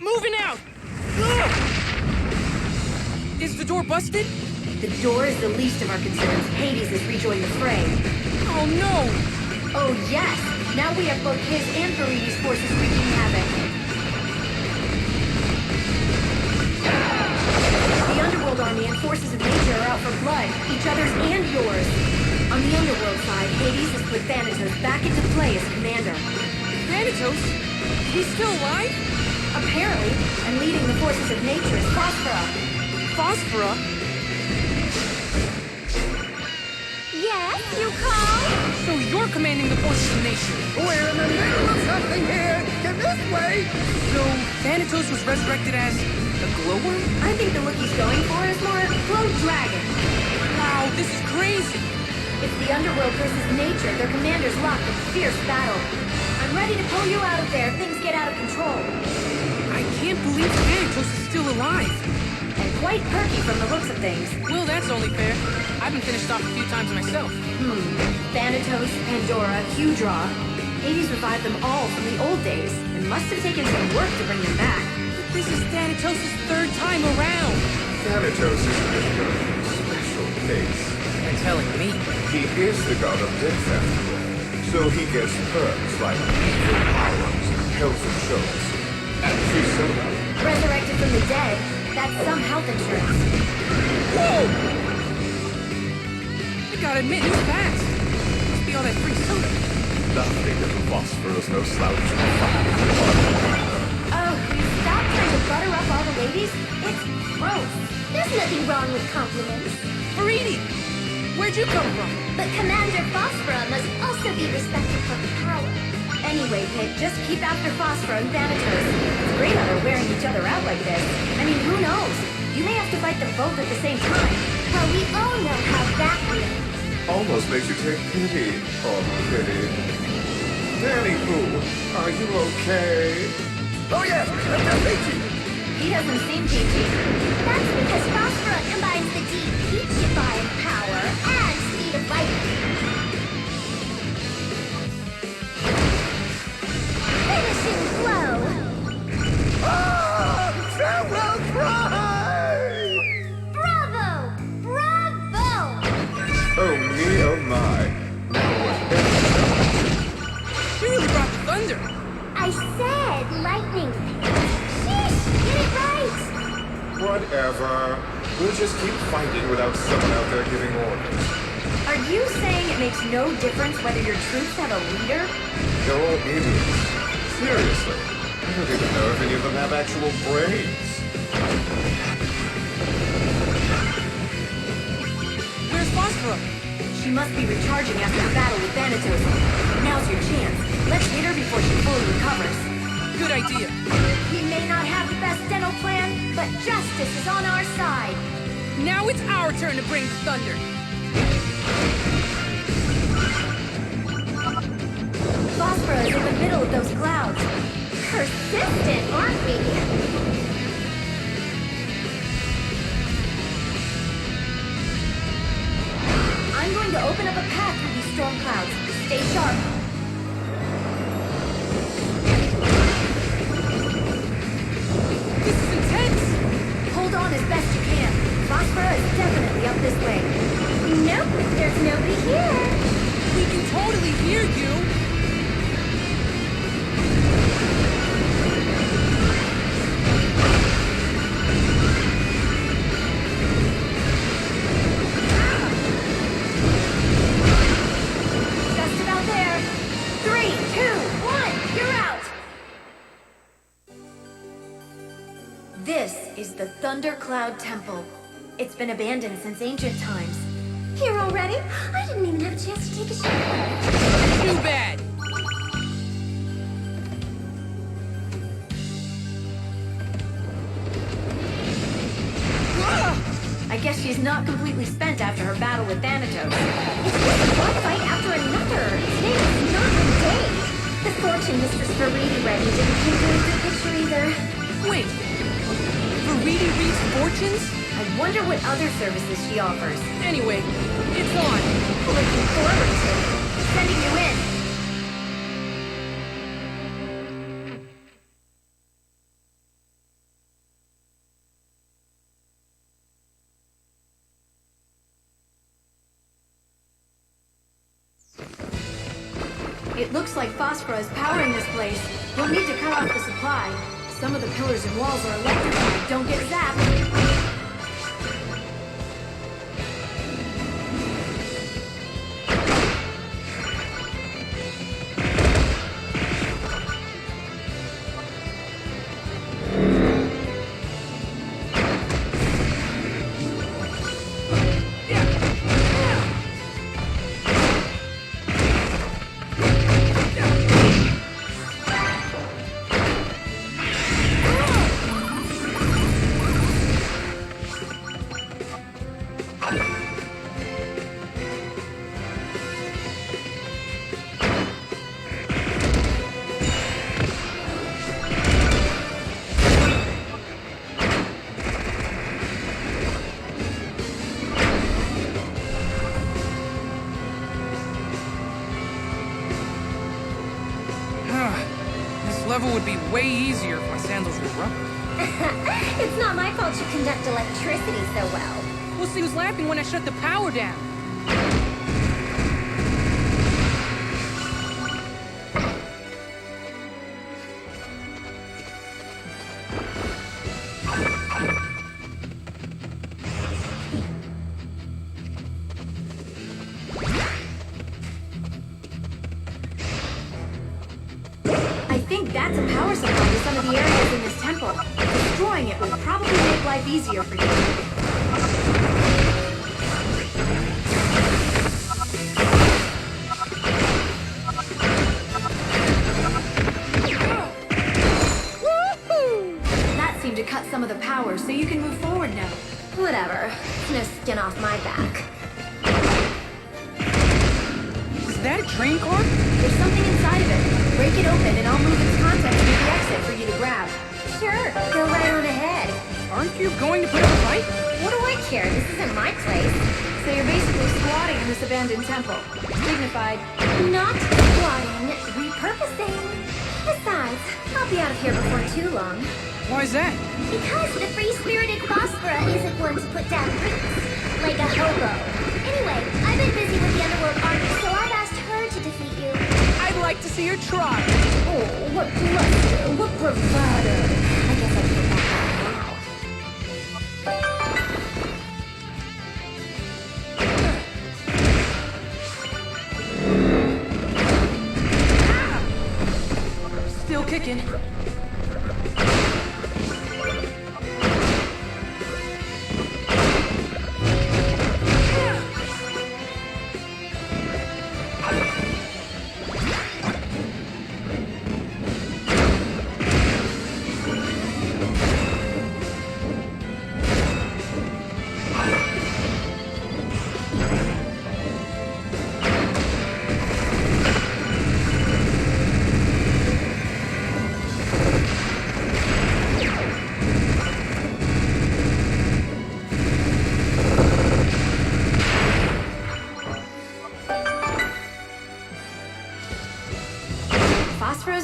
Moving out! Ugh! Is the door busted? The door is the least of our concerns. Hades has rejoined the fray. Oh no! Oh yes! Now we have both his and Viridi's forces wreaking havoc. The Underworld army and forces of nature are out for blood, each other's and yours. On the Underworld side, Hades has put Thanatos back into play as commander. Thanatos? He's still alive? Apparently, and leading the forces of nature is Phosphora. Phosphora? Yes, you call? So you're commanding the forces of nature. We're in the middle of something here! Get this way! So Thanatos was resurrected as a glowworm? I think the look he's going for is more Glow Dragon. Wow, this is crazy! It's the Underworld versus nature, their commanders locked in fierce battle. I'm ready to pull you out of there if things get out of control. I can't believe Thanatos is still alive. And quite perky from the looks of things. Well, that's only fair. I've been finished off a few times myself. Thanatos, Pandora, Hydra. Hades revived them all from the old days, and must have taken some work to bring them back. But this is Thanatos' third time around. Thanatos is a special case. You're telling me. He is the god of death, after all. So he gets perks like evil powers, health insurance, and free soda. Resurrected from the dead, that's some health insurance. Whoa! I gotta admit, he's fast. Must be all that free soda. Lovely little Phosphorus, no slouch. Oh, will you stop trying to butter up all the ladies? It's gross. There's nothing wrong with compliments. Viridi! Where'd you come from? But Commander Phosphora must also be respected for her power. Anyway, Pip, just keep after Phosphora and Thanatos. It's great how they're wearing each other out like this. I mean, who knows? You may have to fight them both at the same time. Well, we all know how that feels. Almost makes you take pity. Oh, pity. Danny Boo, are you okay? Oh yes, I'm just peachy! He doesn't seem peachy. That's because Phosphora combines the deep peachifying power and speed of lightning. Finishing blow! Ah! Farewell cry! Bravo! Bravo! Oh me, oh my. Now what? You really brought the thunder. I said lightning. Sheesh! Get it right! Whatever. We'll just keep fighting without someone out there giving orders. Are you saying it makes no difference whether your troops have a leader? You're all idiots. Seriously. I don't even know if any of them have actual brains. Where's Phosphora? She must be recharging after the battle with Thanatos. Now's your chance. Let's hit her before she fully recovers. Good idea. We may not have the best dental plan, but justice is on our side. Now it's our turn to bring the thunder. Phosphora is in the middle of those clouds. Persistent, aren't we? I'm going to open up a path through these storm clouds. Stay sharp. This is intense. Hold on as best you can. Phosphora is definitely up this way. Nope, there's nobody here. We can totally hear you. Just about there. 3, 2, 1, you're out! This is the Thundercloud Temple. It's been abandoned since ancient times. Here already? I didn't even have a chance to take a shower. Too bad. I guess she's not completely spent after her battle with Thanatos. It's just one fight after another. Today is not the day. The fortune Mistress Viridi read me didn't paint a good picture either. Wait. Viridi reads fortunes? I wonder what other services she offers. Anyway, it's on. Looking forward to it. Sending you in. It looks like Phosphora is powering this place. You'll need to cut off the supply. Some of the pillars and walls are electrified. Don't get zapped. Level would be way easier if my sandals were rubber. It's not my fault you conduct electricity so well. Well, she was laughing when I shut the power down. That's a power supply to some of the areas in this temple. Destroying it will probably make life easier for you. That seemed to cut some of the power, so you can move forward now. Whatever. No skin off my back. Is that a train car? There's something inside of it. Break it open and I'll move its contents to the exit for you to grab. Sure, go right on ahead. Aren't you going to put up a fight? What do I care? This isn't my place. So you're basically squatting in this abandoned temple. Dignified. Not squatting, repurposing. Besides, I'll be out of here before too long. Why is that? Because the free-spirited Phosphora isn't one to put down roots. Like a hobo. Anyway, I've been busy with the Underworld army, so I've asked her to defeat you. I'd like to see her try. Oh, what bluster, what bravado. I guess I can go back now. Still kicking.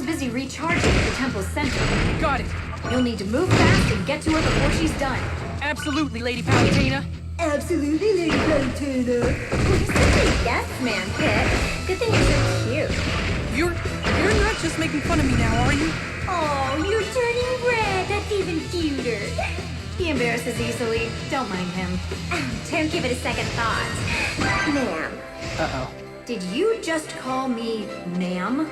Busy recharging at the temple's center. Got it. You'll need to move fast and get to her before she's done. Absolutely, Lady Palutena. Absolutely, Lady Palutena. You're such a yes man, Pip. Good thing you're so cute. You're not just making fun of me now, are you? Oh, you're turning red. That's even cuter. He embarrasses easily. Don't mind him. Don't give it a second thought. Ma'am. Uh-oh. Did you just call me ma'am?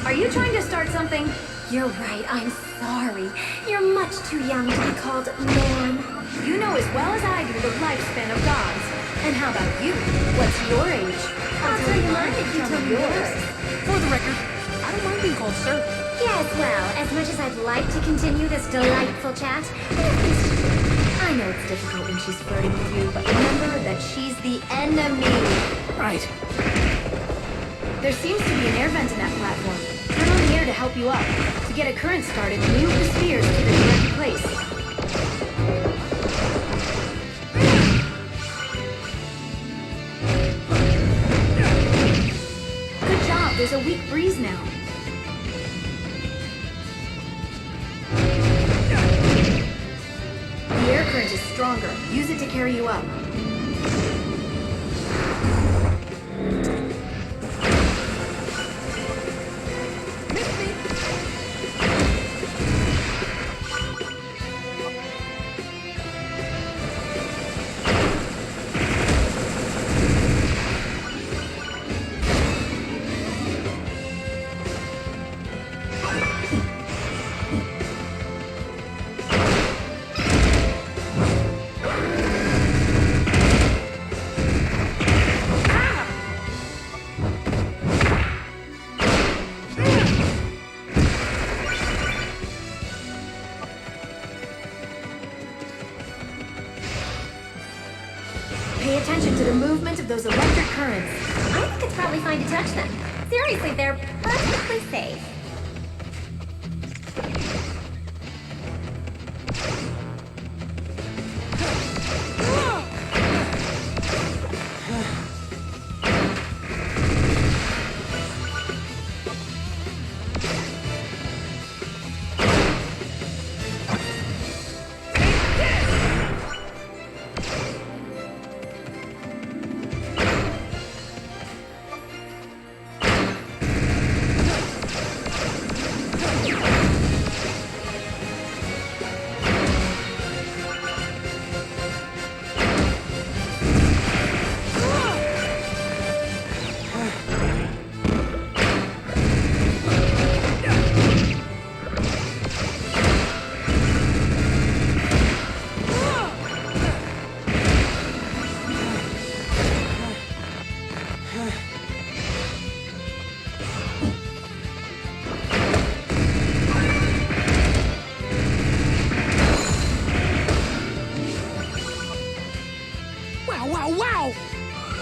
Are you trying to start something? You're right, I'm sorry. You're much too young to be called ma'am. You know as well as I do the lifespan of gods. And how about you? What's your age? I'll tell you mine if you tell me yours. For the record, I don't mind being called sir. Yes, well, as much as I'd like to continue this delightful chat, I know it's difficult when she's flirting with you, but remember that she's the enemy. Right. There seems to be an air vent in that platform. Turn on the air to help you up. To get a current started, move the spheres to the correct place. Good job, there's a weak breeze now. The air current is stronger. Use it to carry you up. movement of those electric currents. I think it's probably fine to touch them. Seriously, they're perfectly safe.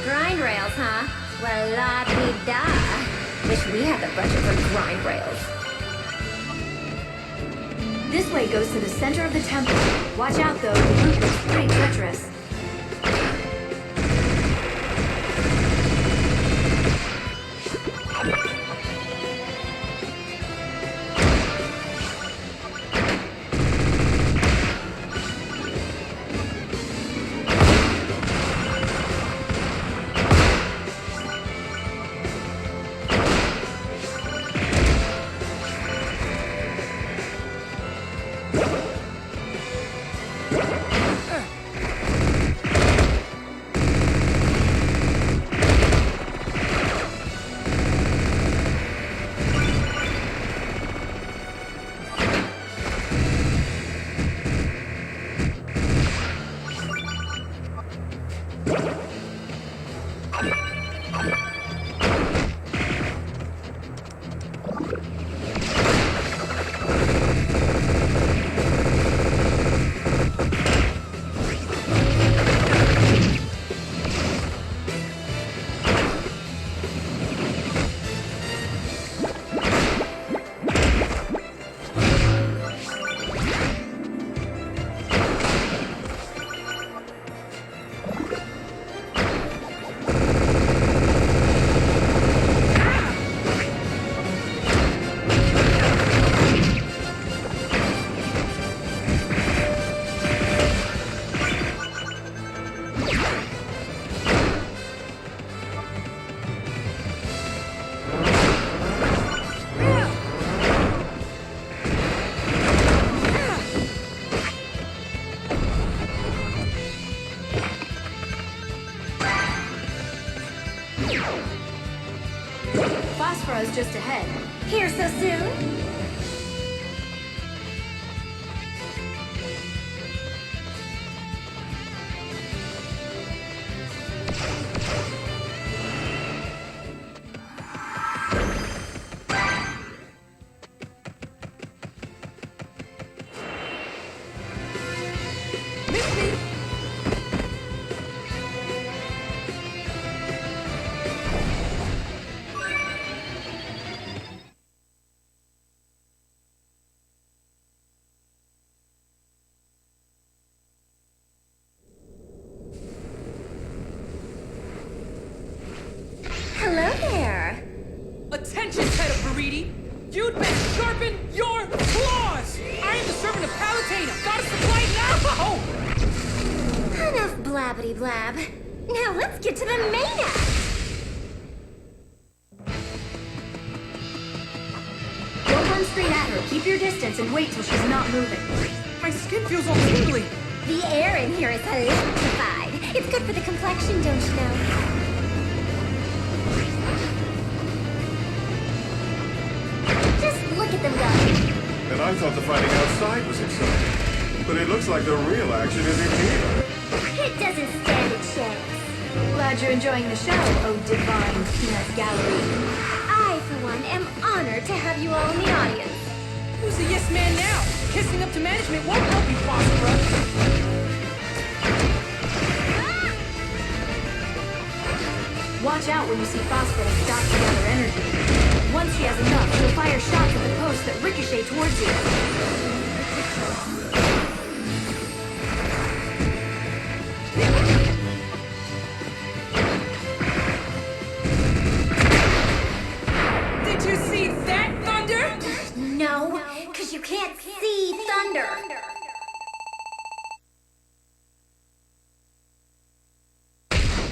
Grind rails, huh? Well, la-di-da. Wish we had the budget for grind rails. This way goes to the center of the temple. Watch out, though. The route looks pretty treacherous. Phosphora is just ahead. Here so soon? Hello there. Attention, head of Viridi! You'd best sharpen your claws! I am the servant of Palutena, goddess of light now! Enough blabbity blab. Now let's get to the main act. Don't run straight at her. Keep your distance and wait till she's not moving. My skin feels all tingly! The air in here is electrified. It's good for the complexion, don't you know? Look at them go. And I thought the fighting outside was exciting. But it looks like the real action is in here. It doesn't stand a chance. Glad you're enjoying the show, oh divine peanut gallery. I, for one, am honored to have you all in the audience. Who's the yes man now? Kissing up to management won't help you, Phosphora. Watch out when you see Phosphora stop to gather energy. Once she has enough, she'll fire shots at the posts that ricochet towards you. No, because you can't see thunder.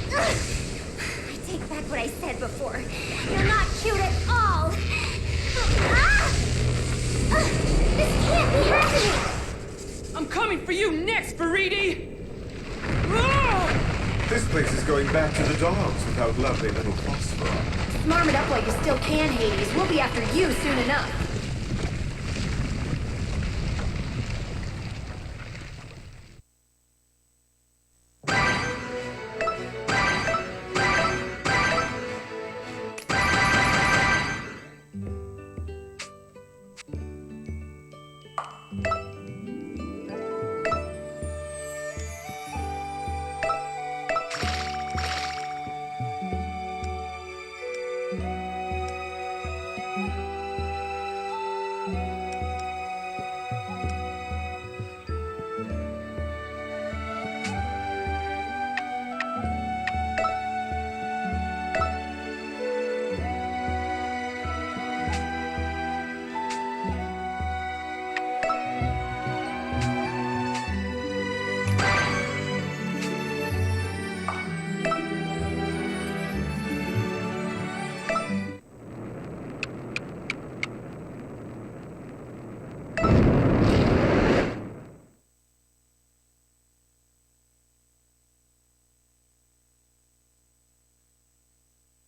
I take back what I said before. You're not cute at all. This can't be happening. I'm coming for you next, Viridi! This place is going back to the dogs without lovely little Phosphora. Smarm it up while you still can, Hades. We'll be after you soon enough.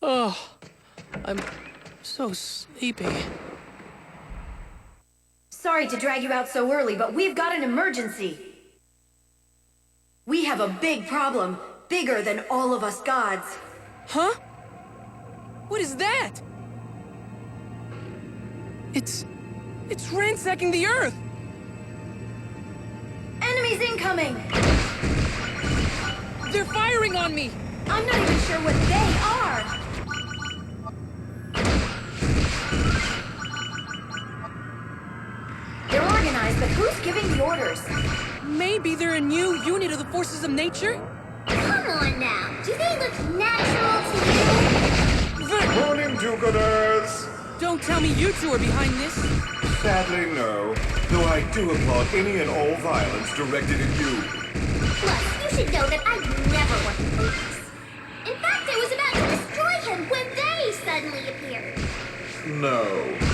Oh, I'm so sleepy. Sorry to drag you out so early, but we've got an emergency. We have a big problem, bigger than all of us gods. Huh? What is that? It's ransacking the Earth! Enemies incoming! They're firing on me! I'm not even sure what they are! They're organized, but who's giving the orders? Maybe they're a new unit of the forces of nature? Come on now. Do they look natural to you? Morning, do-gooders! Don't tell me you two are behind this. Sadly, no. Though I do applaud any and all violence directed at you. Plus, you should know that I never want to do this. In fact, I was about to destroy him when they suddenly appeared. No,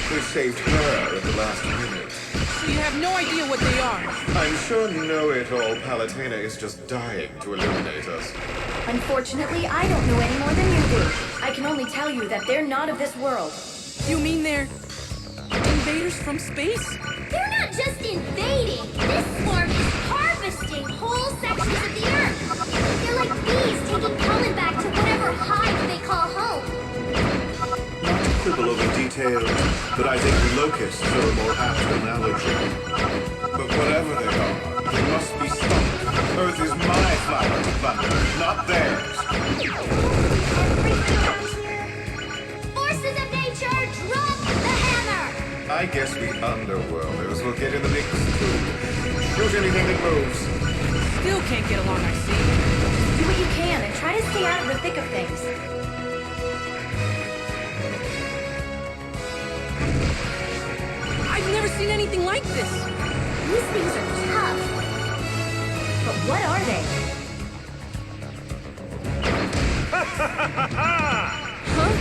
they saved her at the last minute. So you have no idea what they are. I'm sure know-it-all Palutena is just dying to eliminate us. Unfortunately, I don't know any more than you do. I can only tell you that they're not of this world. You mean they're invaders from space? They're not just invading. This swarm is harvesting whole sections of the Earth. They're like bees taking pollen back to whatever hive they call home. Not to quibble over details, but I think locusts are a more apt analogy. But whatever they are, they must be stopped. Earth is my flower to plunder, not theirs. Forces of nature, drop the hammer! I guess we underworlders will get in the mix too. Shoot anything that moves. Still can't get along, I see. Do what you can and try to stay out of the thick of things. I've never seen anything like this. These things are tough. But what are they? Huh?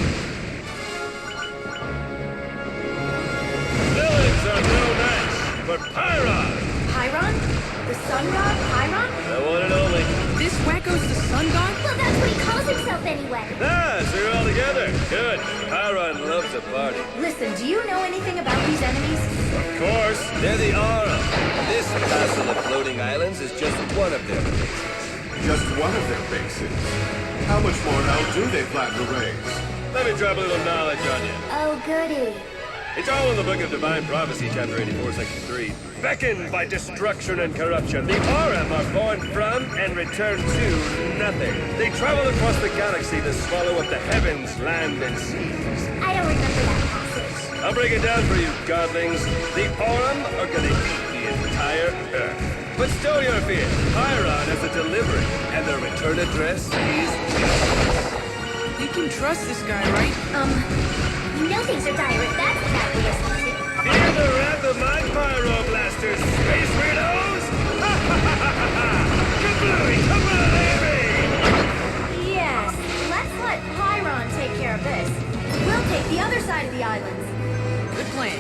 Villains are no match for Pyron! Pyron? The sun god Pyron? The one and only. This wacko's the sun god? Well, that's what he calls himself anyway. Ah, so you're all together. Good. Pyron loves a party. Listen, do you know anything about these enemies? Of course. They're the Aurum. This castle of floating islands is just one of their bases. Just one of their bases. How much more hell do they plan to raise? Let me drop a little knowledge on you. Oh, goody. It's all in the Book of Divine Prophecy, chapter 84, section 3. Beckoned by destruction and corruption, the Aurum are born from and return to nothing. They travel across the galaxy to swallow up the heavens, land, and seas. I don't remember that passage. I'll break it down for you, godlings. The Aurum are gonna eat the entire Earth. But stow your fear. Pyron has a delivery, and their return address is... You can trust this guy, right? You know things are dire if that's what that listens to. Hear the wrath of my pyro blasters, space weirdos! Ha ha ha ha ha! Kablooey, kablooey! Yes, let's let Pyron take care of this. We'll take the other side of the islands. Good plan.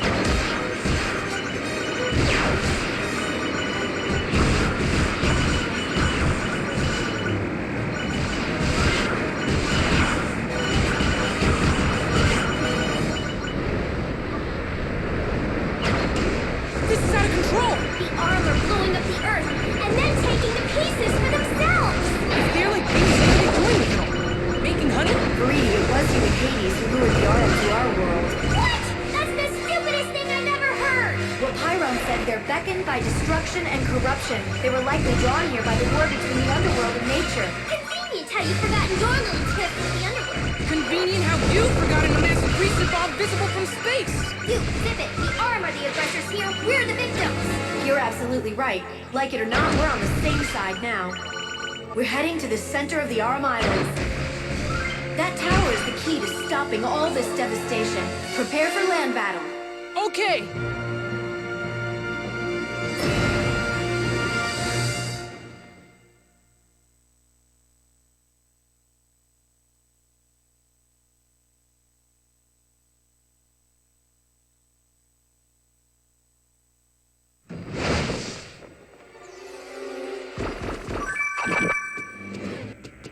This is out of control! The Aurum are blowing up the Earth and then taking the pieces for themselves! If they're like bees, what are they doing with them? Making honey? Viridi, it was you and Hades who lured the Aurum to our world. What? That's the stupidest thing I've ever heard! Well, Pyron said they're beckoned by destruction and corruption. They were likely drawn here by the war between the underworld and nature. Convenient how you've forgotten your little tip with the underworld. Convenient how you've forgotten a massive grease involved visible from space! You, zip it! The Aurum are the aggressors here, we're the victims! You're absolutely right. Like it or not, we're on the same side now. We're heading to the center of the Aurum Islands. That tower is the key to stopping all this devastation. Prepare for land battle. Okay!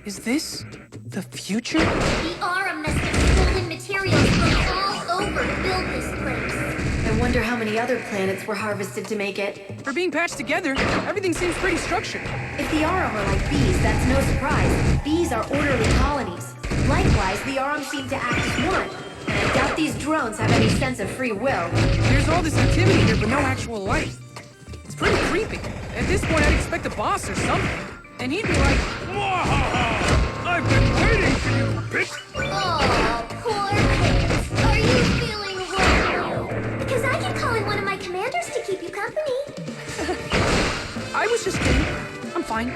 Is this the future? The Aurum must have stolen materials from all over to build this place. I wonder how many other planets were harvested to make it. For being patched together, everything seems pretty structured. If the Aurum are like bees, that's no surprise. Bees are orderly colonies. Likewise, the Aurum seem to act as one. And I doubt these drones have any sense of free will. There's all this activity here, but no actual life. It's pretty creepy. At this point, I'd expect a boss or something. And he'd be like, "Mwahaha! I've been waiting for you, bitch!" Oh, poor Pix. Are you feeling well? Because I can call in one of my commanders to keep you company. I was just kidding. I'm fine.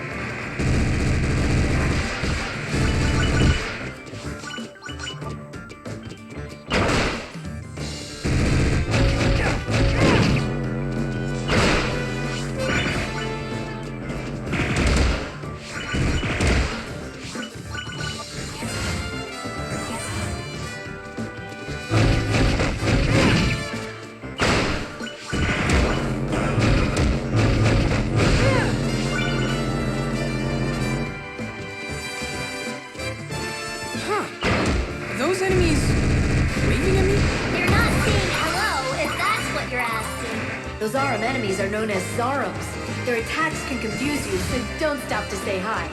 Those Aurum enemies are known as Zarums. Their attacks can confuse you, so don't stop to say hi.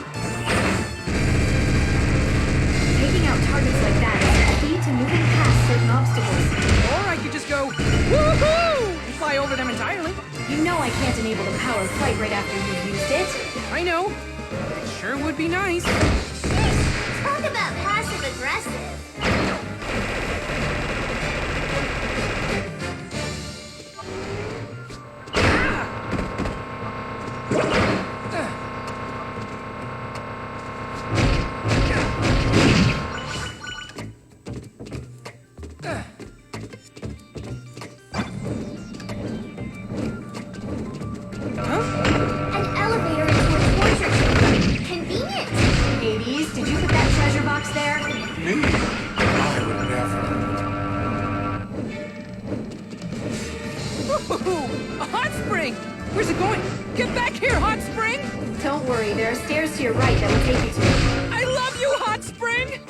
Taking out targets like that is the key to moving past certain obstacles. Or I could just go, woohoo! And fly over them entirely. You know I can't enable the power of flight right after you've used it. I know. It sure would be nice. Sheesh, talk about passive-aggressive. To your right that will take you to it. I love you, Hot Spring!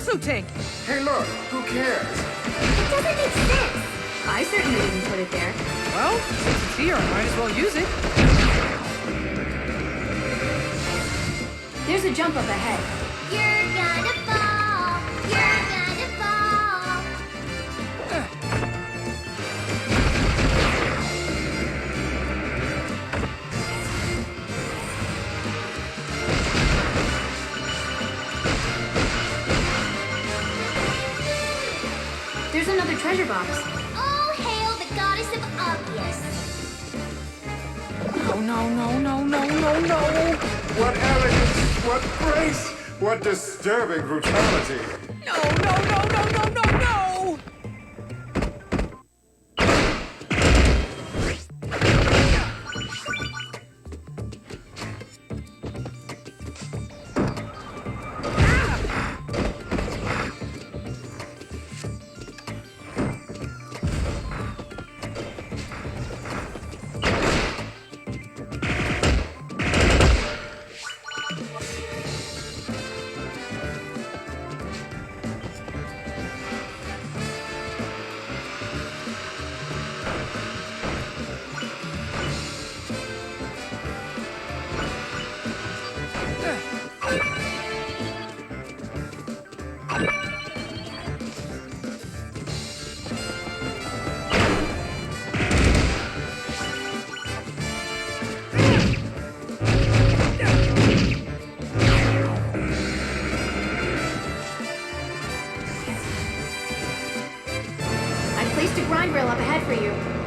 exotank. Hey, look, who cares? It doesn't make sense. I certainly didn't put it there. Well, since it's here, I might as well use it. There's a jump up ahead. You're gonna fall. You're gonna fall. There's another treasure box. All hail the goddess of obvious. Oh, no, no, no, no, no, no. What elegance! What grace! What disturbing brutality! No, no, no, no, no, no, no!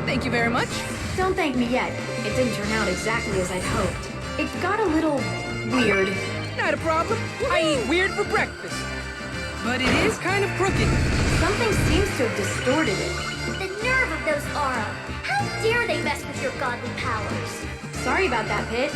Thank you very much. Don't thank me yet. It didn't turn out exactly as I'd hoped. It got a little weird. Not a problem. I eat weird for breakfast. But it is kind of crooked. Something seems to have distorted it. The nerve of those Aurum. How dare they mess with your godly powers? Sorry about that, Pit.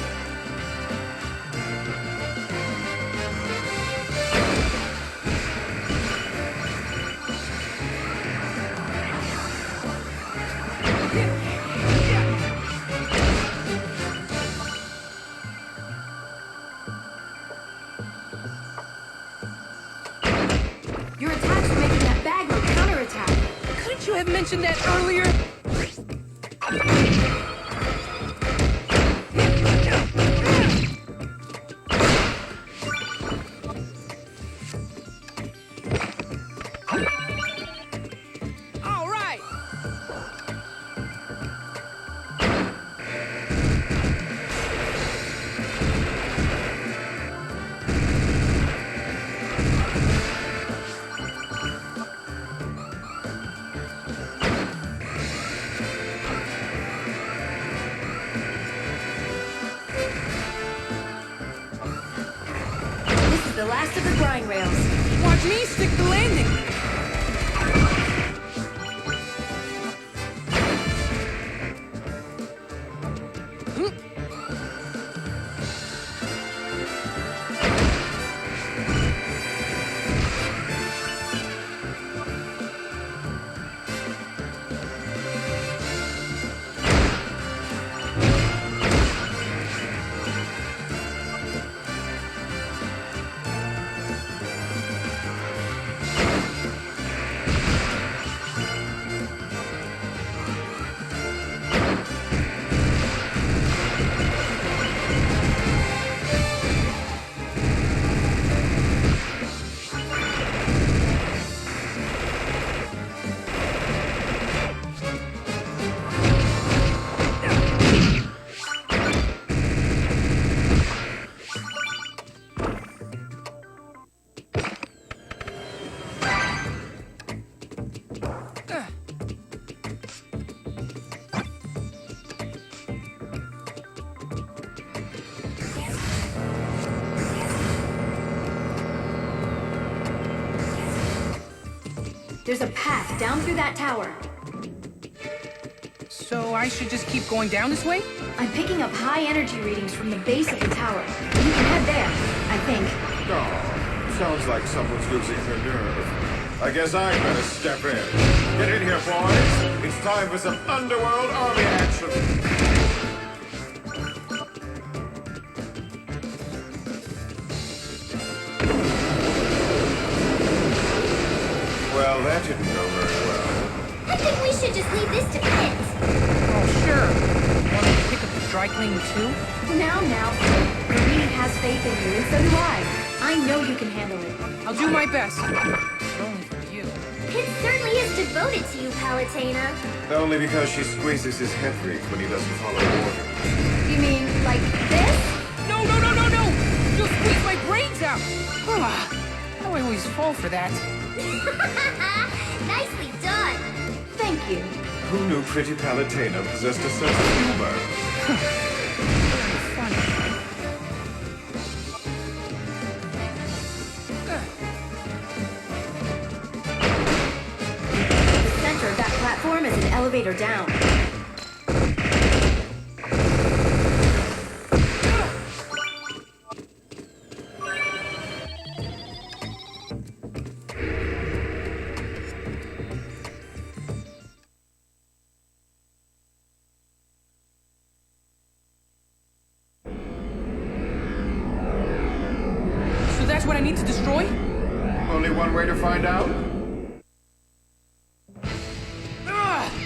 Your attacks were making that bag like counterattack. Couldn't you have mentioned that earlier? All right. This is the last of the grind rails. Watch me stick the landing. There's a path down through that tower. So I should just keep going down this way? I'm picking up high energy readings from the base of the tower. You can head there, I think. Oh, sounds like someone's losing their nerve. I guess I'd better step in. Get in here, boys. It's time for some underworld army action. Well, that didn't go very well. I think we should just leave this to Pit. Oh, sure. Want me to pick up the dry cleaning too? Now, Viridi has faith in you, and so do I know you can handle it. I'll do my best. But only for you. Pit certainly is devoted to you, Palutena. Only because she squeezes his head reef when he doesn't follow orders. You mean, like this? No! You'll squeeze my brains out! I always fall for that. Nicely done. Thank you. Who knew pretty Palutena possessed a sense of humor? Funny. The center of that platform is an elevator down. So that's what I need to destroy? Only one way to find out?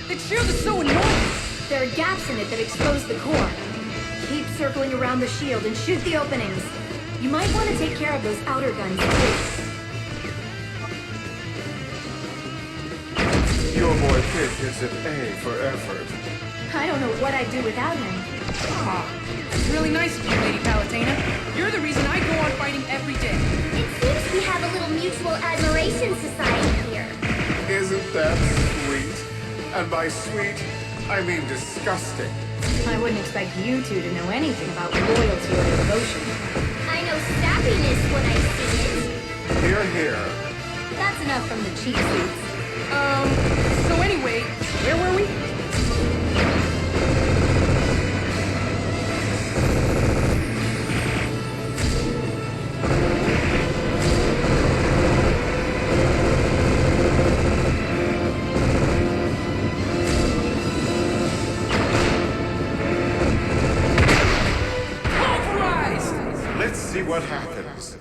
The shield is so annoying! There are gaps in it that expose the core. Keep circling around the shield and shoot the openings. You might want to take care of those outer guns too. Your boy Kid gets an A for effort. I don't know what I'd do without him. It's really nice of you, Lady Palutena. You're the reason I go on fighting every day. It seems we have a little mutual admiration society here. Isn't that sweet? And by sweet, I mean disgusting. I wouldn't expect you two to know anything about loyalty or devotion. I know sappiness when I see it. Hear, hear. That's enough from the cheap suits. So anyway, where were we? Let's see what happens.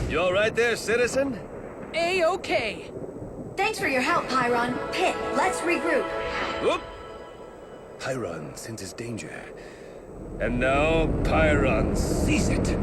You all right there, citizen? A-okay. Thanks for your help, Pyron. Pit, let's regroup. Whoop! Pyron senses danger. And now Pyron sees it.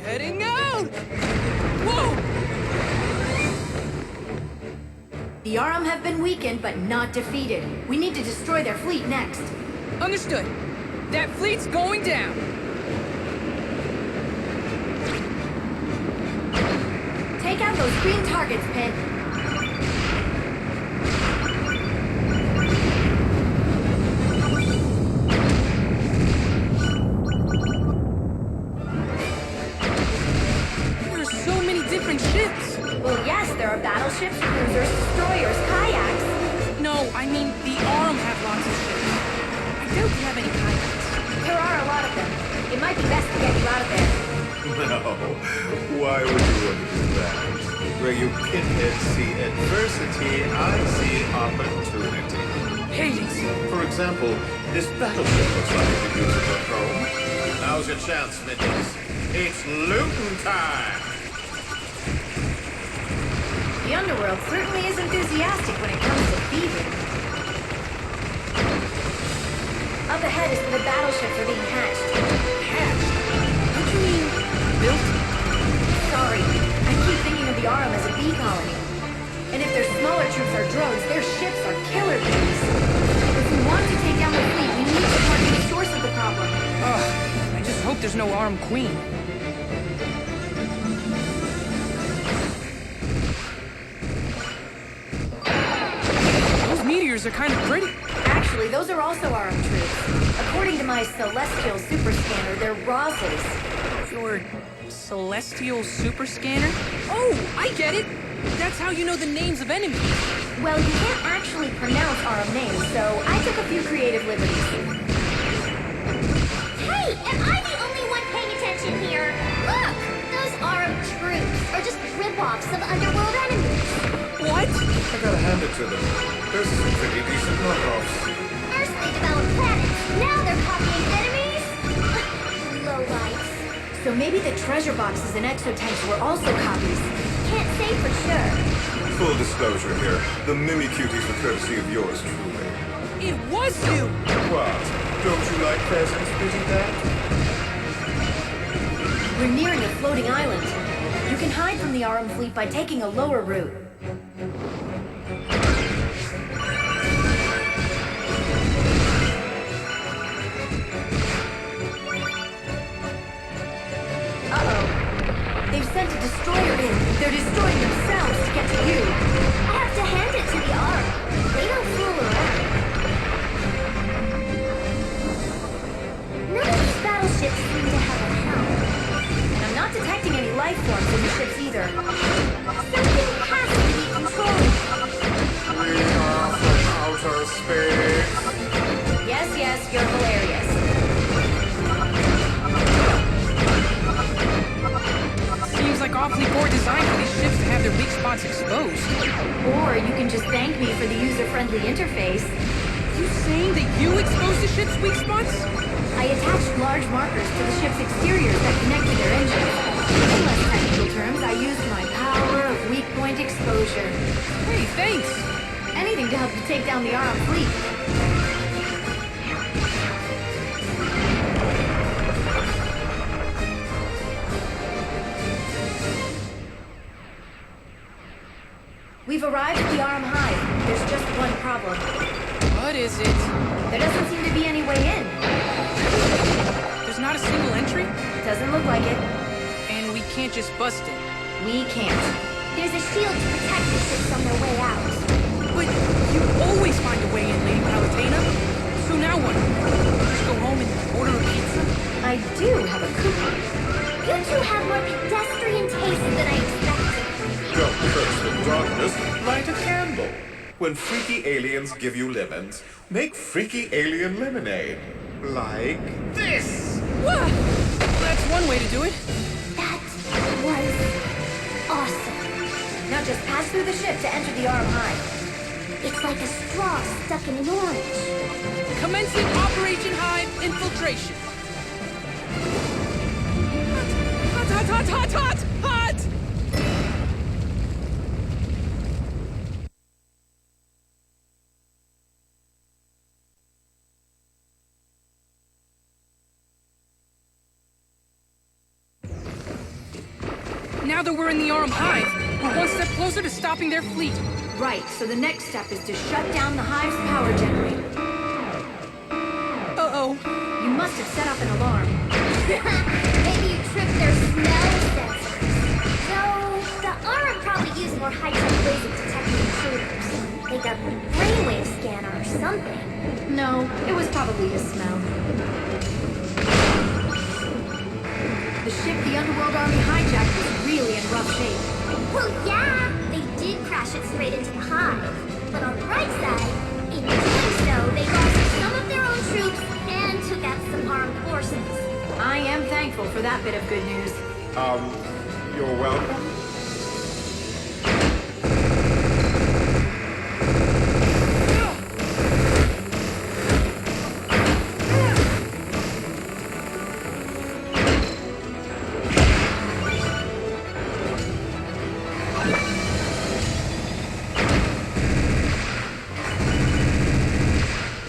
Heading out! Whoa! The Aurum have been weakened, but not defeated. We need to destroy their fleet next. Understood. That fleet's going down. Take out those green targets, Pit. There's so many different ships. Well, yes, there are battleships, cruisers, destroyers, kayaks. No, I mean the Aurum have lots of ships. I doubt they have any kayaks. There are a lot of them. It might be best to get you out of there. No. Why would you want to do that? Where you pinheads see adversity, I see opportunity. Hades! For example, this battleship looks like it could use a good home. Now's your chance, middies. It's looting time! The underworld certainly is enthusiastic when it comes to thieving. Up ahead is where the battleships are being hatched. Hatched? Don't you mean built? Sorry, I keep thinking of the Aurum as a bee colony. And if their smaller troops are drones, their ships are killer bees. If we want to take down the fleet, we need to target the source of the problem. Ugh, I just hope there's no Aurum Queen. Those meteors are kind of pretty. Actually, those are also Aurum troops. According to my celestial super scanner, they're Rosses. Your celestial super scanner? Oh, I get it! That's how you know the names of enemies. Well, you can't actually pronounce Aurum names, so I took a few creative liberties. Hey, am I the only one paying attention here? Look! Those Aurum troops are just rip-offs of underworld enemies. What? I gotta hand it to them. There's some pretty decent knockoffs. First they developed planets, now they're copying enemies? Lowlights. So maybe the treasure boxes and exotanks were also copies. Can't say for sure. Full disclosure here. The Mimi-Cuties were courtesy of yours truly. It was you! What? Don't you like presents, Pretty Pat? We're nearing a floating island. You can hide from the Aurum fleet by taking a lower route. Uh-oh. They've sent a destroyer in. They're destroying themselves to get to you. I have to hand it to the Aurum. They don't fool around. None of these battleships seem to have a helm. And I'm not detecting any life forms in the ships either. Something has to be controlling. We are from outer space. Yes, you're hilarious. Seems like awfully poor design for these ships to have their weak spots exposed. Or you can just thank me for the user-friendly interface. You saying that you exposed the ship's weak spots? I attached large markers to the ship's exteriors that connect to their engines. In less technical terms, I used my power of weak point exposure. Hey, thanks! Anything to help you take down the Aurum fleet. We've arrived at the Aurum hive. There's just one problem. What is it? There doesn't seem to be any way in. There's not a single entry? Doesn't look like it. And we can't just bust it. We can't. There's a shield to protect the ships on their way out. But you always find a way in, Lady Palutena. So now what? Just go home and order a pizza? I do have a coupon. You two have more pedestrian taste than I expected. Don't curse the darkness, light a candle. When freaky aliens give you lemons, make freaky alien lemonade. Like this! Wah! That's one way to do it. That was awesome. Now just pass through the ship to enter the Aurum hive. It's like a straw stuck in an orange. Commencing Operation Hive Infiltration. Hot, hot, hot, hot, hot! Now that we're in the Aurum hive, we're one step closer to stopping their fleet. Right, so the next step is to shut down the hive's power generator. Uh-oh. You must have set up an alarm. Maybe you tripped their smell sensors. No, the Aurum probably use more high-tech ways of detecting intruders. Like a brainwave scanner or something. No, it was probably his smell. The ship the Underworld Army hijacked was really in rough shape. Well, yeah, they did crash it straight into the hive. But on the right side, in doing so, they lost some of their own troops and took out some armed forces. I am thankful for that bit of good news. You're welcome.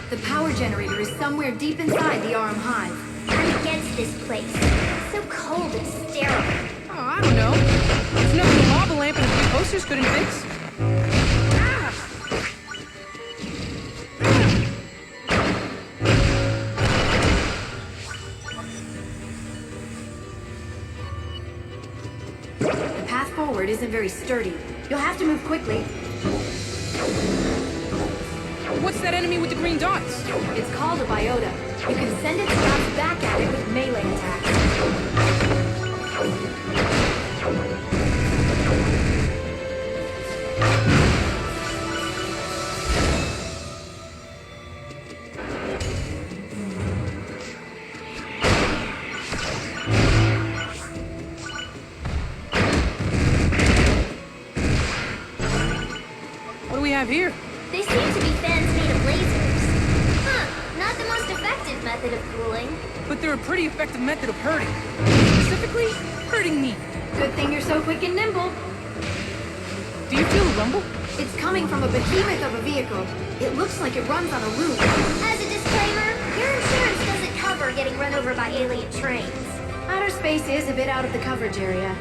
The power generator is somewhere deep inside the Aurum hive. I'm against this place. It's so cold and sterile. Oh, I don't know. There's nothing a lava lamp and a few posters couldn't fix. Ah! The path forward isn't very sturdy. You'll have to move quickly. What's that enemy with the green dots? It's called a biota. You can send its shots back at it with melee attacks. What do we have here? They seem to be fans made of lasers. Huh, not the most effective method of cooling. But they're a pretty effective method of hurting. Specifically, hurting me. Good thing you're so quick and nimble. Do you feel a rumble? It's coming from a behemoth of a vehicle. It looks like it runs on a loop. As a disclaimer, your insurance doesn't cover getting run over by alien trains. Outer space is a bit out of the coverage area.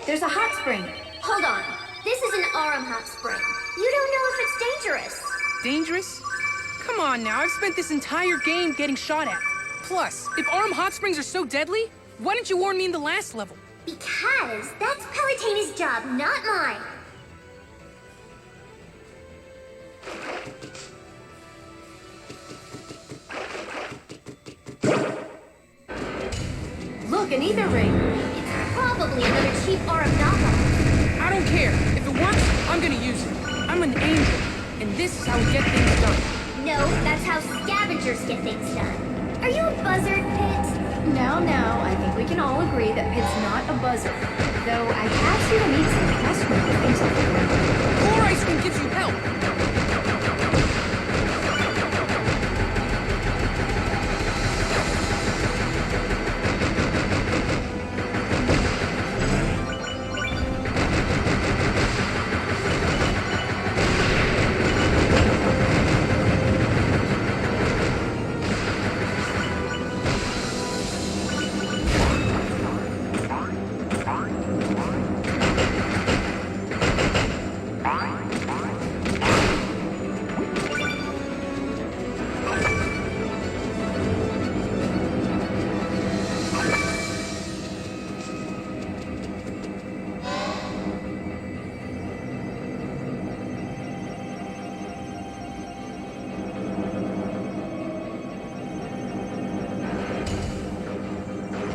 There's a hot spring. Hold on. This is an Aurum hot spring. You don't know if it's dangerous. Dangerous? Come on now, I've spent this entire game getting shot at. Plus, if Aurum hot springs are so deadly, why didn't you warn me in the last level? Because that's Palutena's job, not mine. Look, an ether ring. It's Probably another cheap Aurum knockoff. I don't care. If it works, I'm gonna use it. I'm an angel, and this is how we get things done. No, that's how scavengers get things done. Are you a buzzard, Pit? Now, I think we can all agree that Pit's not a buzzard. Though I have seen him eat some questionable things off the ground. More ice cream gives you help.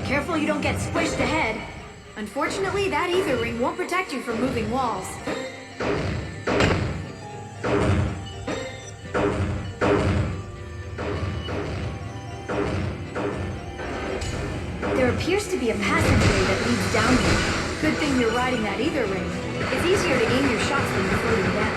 Careful you don't get squished ahead. Unfortunately, that ether ring won't protect you from moving walls. There appears to be a passageway that leads down here. Good thing you're riding that ether ring. It's easier to aim your shots when you're floating down.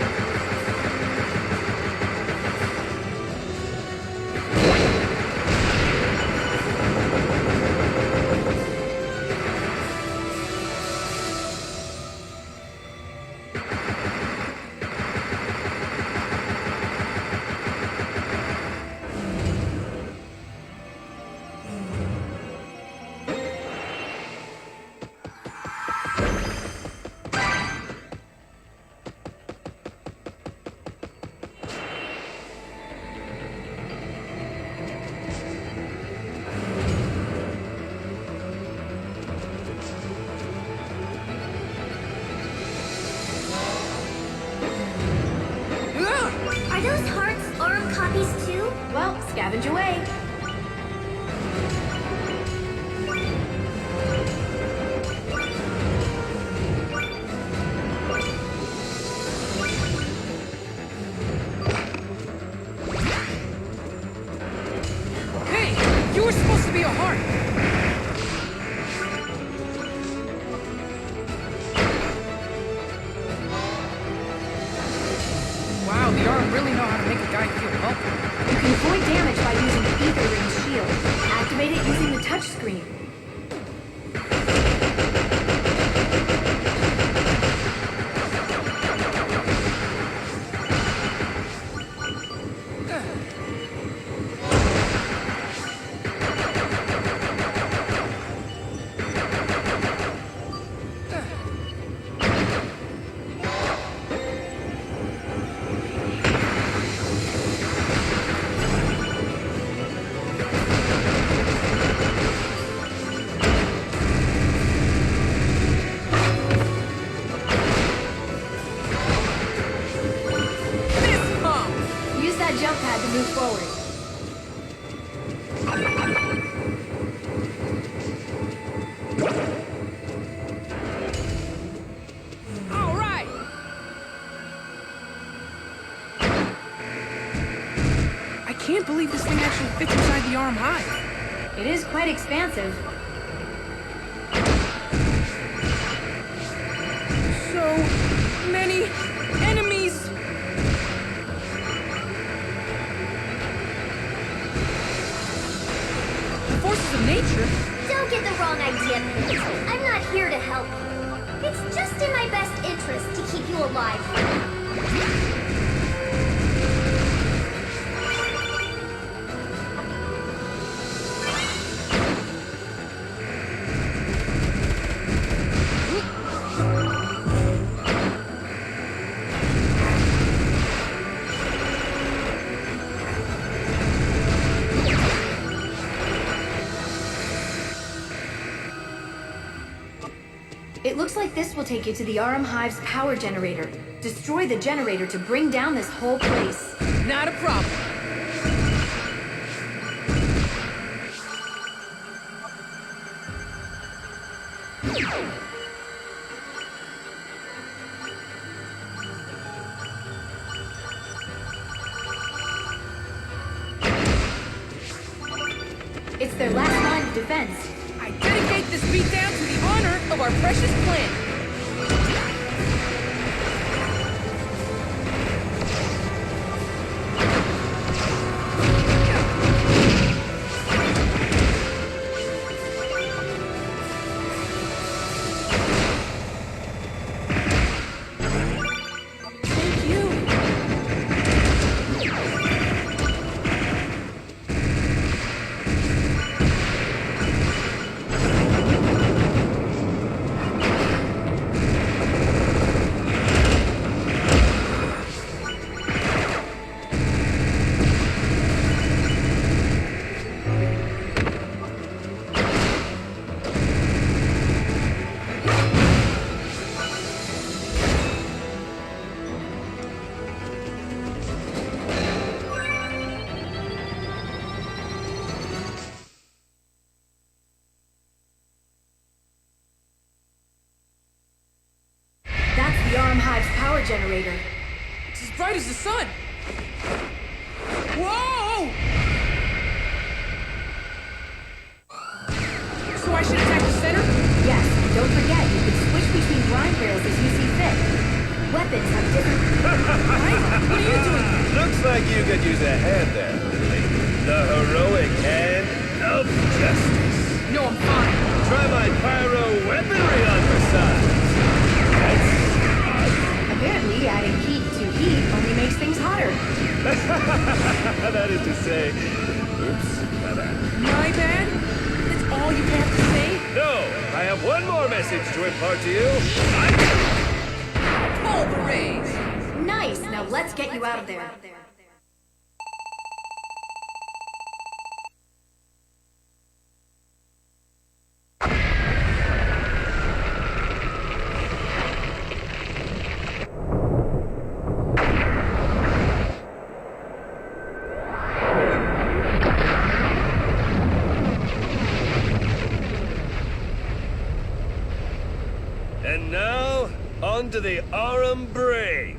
Are those hearts Aurum copies too? Well, scavenge away. Hey, you were supposed to be a heart. Wow, the Aurum really know how to make a guy feel welcome. You can avoid damage by using the ether ring's shield. Activate it using the touchscreen. Jump pad to move forward. All right. I can't believe this thing actually fits inside the Aurum hive. It is quite expansive. So many enemies. Forces of nature? Don't get the wrong idea, Pit. I'm not here to help you. It's just in my best interest to keep you alive. It looks like this will take you to the Aurum Hive's power generator. Destroy the generator to bring down this whole place. Not a problem. It's their last line of defense. I dedicate this beatdown to the honor of our precious planet. The Aurum hive's power generator. It's as bright as the sun. Whoa! So I should attack the center? Yes, and don't forget, you can switch between grind rails as you see fit. Weapons have different... What are you doing? Looks like you could use a hand there, Lily. The heroic hand of justice. No, I'm fine. Try my pyro weaponry on the side. Apparently, adding heat to heat only makes things hotter. That is to say, oops, my bad. My bad? That's all you have to say? No, I have one more message to impart to you. Pull the rays. Nice, now let's get you out of there. And now, on to the Aurum brain.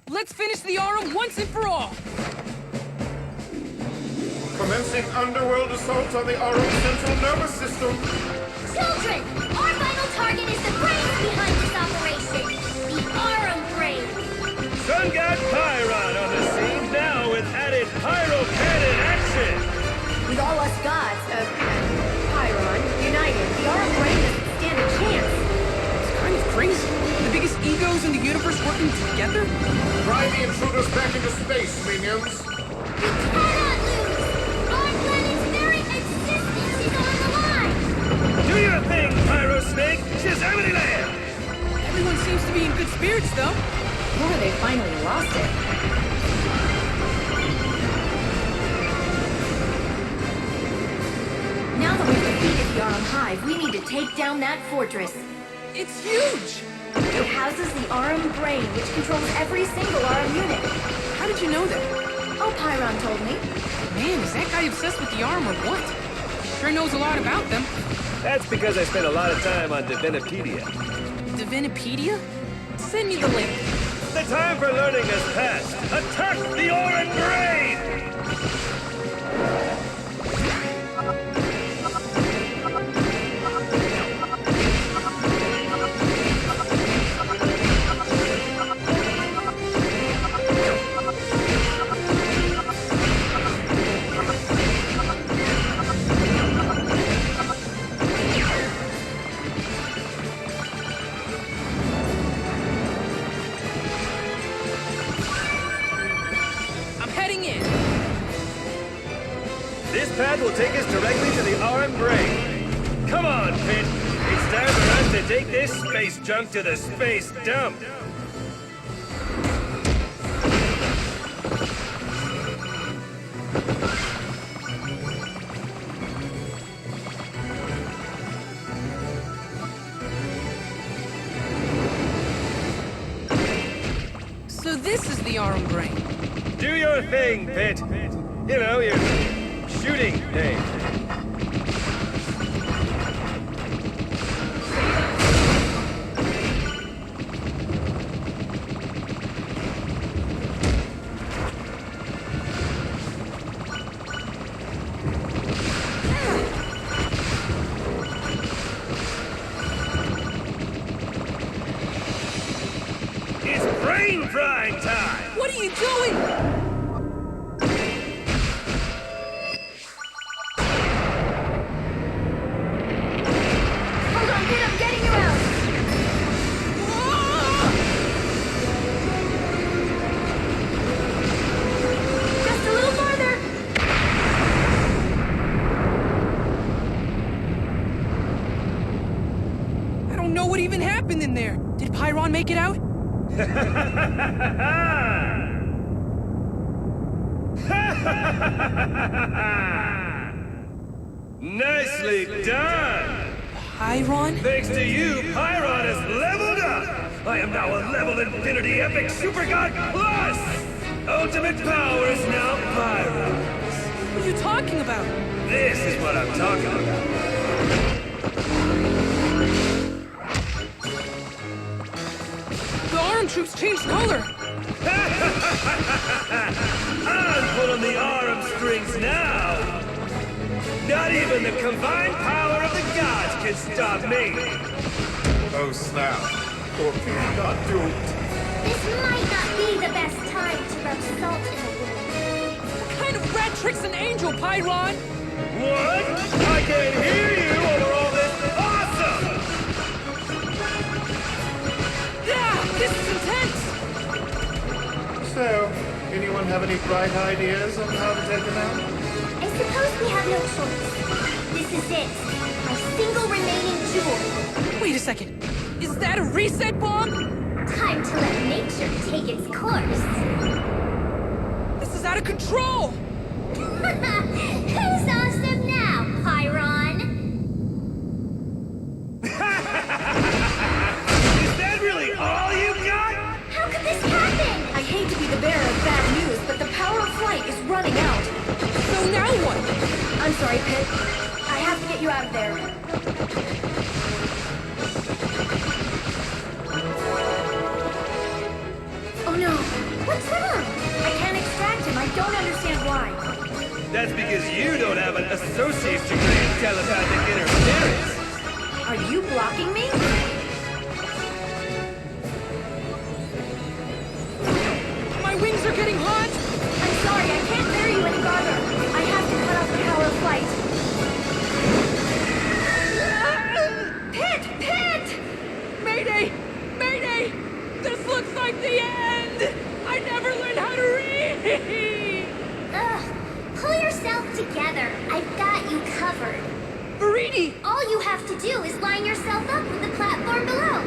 Let's finish the Aurum once and for all! Commencing underworld assault on the Aurum central nervous system. Children, our final target is the brains behind this operation. The Aurum brain. Sun God Pyron on the scene now with added pyro cannon action! With all us gods, Pyron, united, the Aurum brain doesn't stand a chance. It's kind of crazy. The biggest egos in the universe working together? Drive the intruders back into space, minions. We cannot lose! Our planet's very existence is on the line! Do your thing, Pyro Snake! Shazamity Land! Everyone seems to be in good spirits, though. Or they finally lost it. Now that we've defeated the Aurum hive, we need to take down that fortress. It's huge! It houses the Aurum brain, which controls every single Aurum unit. How did you know that? Oh, Pyron told me. Man, is that guy obsessed with the Aurum or what? Sure knows a lot about them. That's because I spent a lot of time on Divinipedia. Divinipedia? Send me the link. The time for learning has passed! Attack the Aurum brain! This path will take us directly to the Aurum brain. Come on, Pit! It's time for us to take this space junk to the space dump! So this is the Aurum brain. Do your thing, Pit! You know, your shooting thing. It's brain frying time! What are you doing? What even happened in there? Did Pyron make it out? Nicely done! Pyron? Thanks to you, Pyron has leveled up! I am now a level infinity epic super god plus! Ultimate power is now Pyron's. What are you talking about? This is what I'm talking about. The Aurum troops changed color! I'm pulling the Aurum strings now! Not even the combined power of the gods can stop me! Oh, snap. Or be not doomed. This might not be the best time to rub salt in the wound. What kind of rat tricks an angel, Pyron? What? I can't hear you over all this awesome! Yeah, this is intense! So, anyone have any bright ideas on how to take them out? I suppose we have no choice. This is it. Our single remaining jewel. Wait a second. Is that a reset bomb? Time to let nature take its course. This is out of control! Who's awesome now, Pyron? running out. So now what? I'm sorry, Pit. I have to get you out of there. Oh no. What's wrong? I can't extract him. I don't understand why. That's because you don't have an associate's degree in telepathic interference. Are you blocking me? My wings are getting hot! I'm sorry, I can't bear you any farther. I have to cut off the power of flight. Pit! Pit! Mayday! Mayday! This looks like the end! I never learned how to read! Ugh. Pull yourself together. I've got you covered. Viridi! All you have to do is line yourself up with the platform below.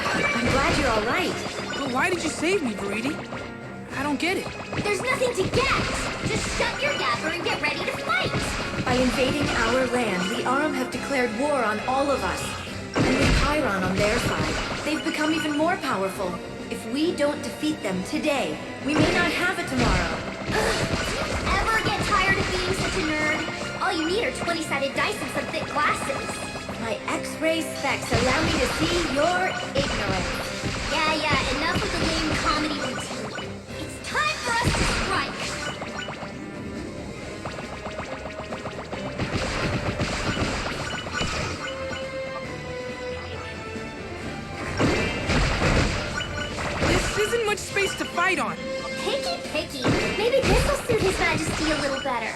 I'm glad you're all right. But why did you save me, Viridi? I don't get it. There's nothing to get. Just shut your gapper and get ready to fight. By invading our land, the Aurum have declared war on all of us. And with Pyron on their side, they've become even more powerful. If we don't defeat them today, we may not have it tomorrow. Ever get tired of being such a nerd? All you need are 20-sided dice and some thick glasses. My X-ray specs allow me to see your ignorance. Yeah, enough with the lame comedy routine. It's time for us to strike. This isn't much space to fight on. Picky. Maybe this will suit His Majesty a little better.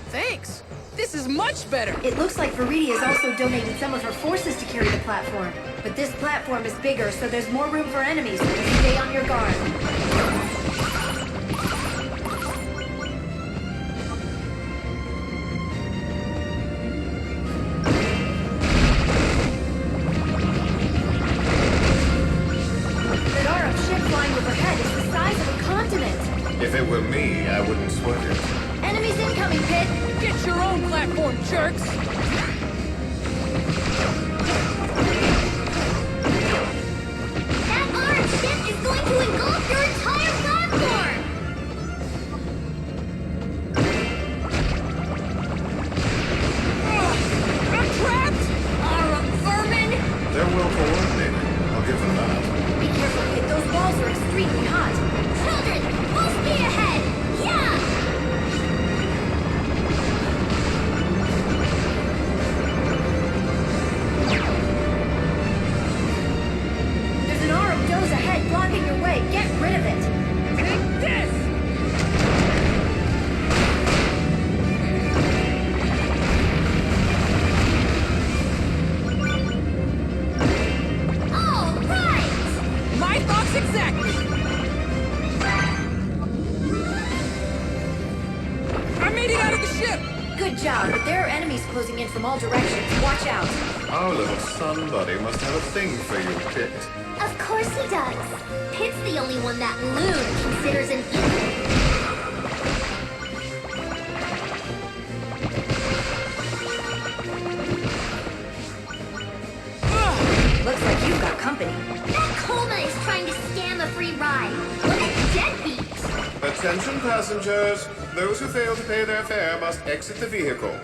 Thanks. This is much better. It looks like Viridi has also donated some of her forces to carry the platform. But this platform is bigger, so there's more room for enemies. Stay on your guard. That Aurum ship flying overhead is the size of a continent. If it were me, I wouldn't sweat it. Enemies incoming, Pit! Get your own platform, jerks! That Aurum ship is going to engulf your entire platform! I'm trapped! Aurum vermin! They're well coordinated. I'll give them that. Be careful, Pit. Those walls are extremely hot. Children, full speed ahead! Yeah! There's an Aurum doze ahead blocking your way. Get rid of it. Take this! All right! My thoughts exactly! I made it out of the ship! Good job, but there are enemies closing in from all directions. Watch out. Our little sun buddy must have a thing for you, Pit. Of course he does. Pit's the only one that Loon considers an equal. Looks like you've got company. That Coma is trying to scam a free ride. What a deadbeat! Attention passengers. Those who fail to pay their fare must exit the vehicle.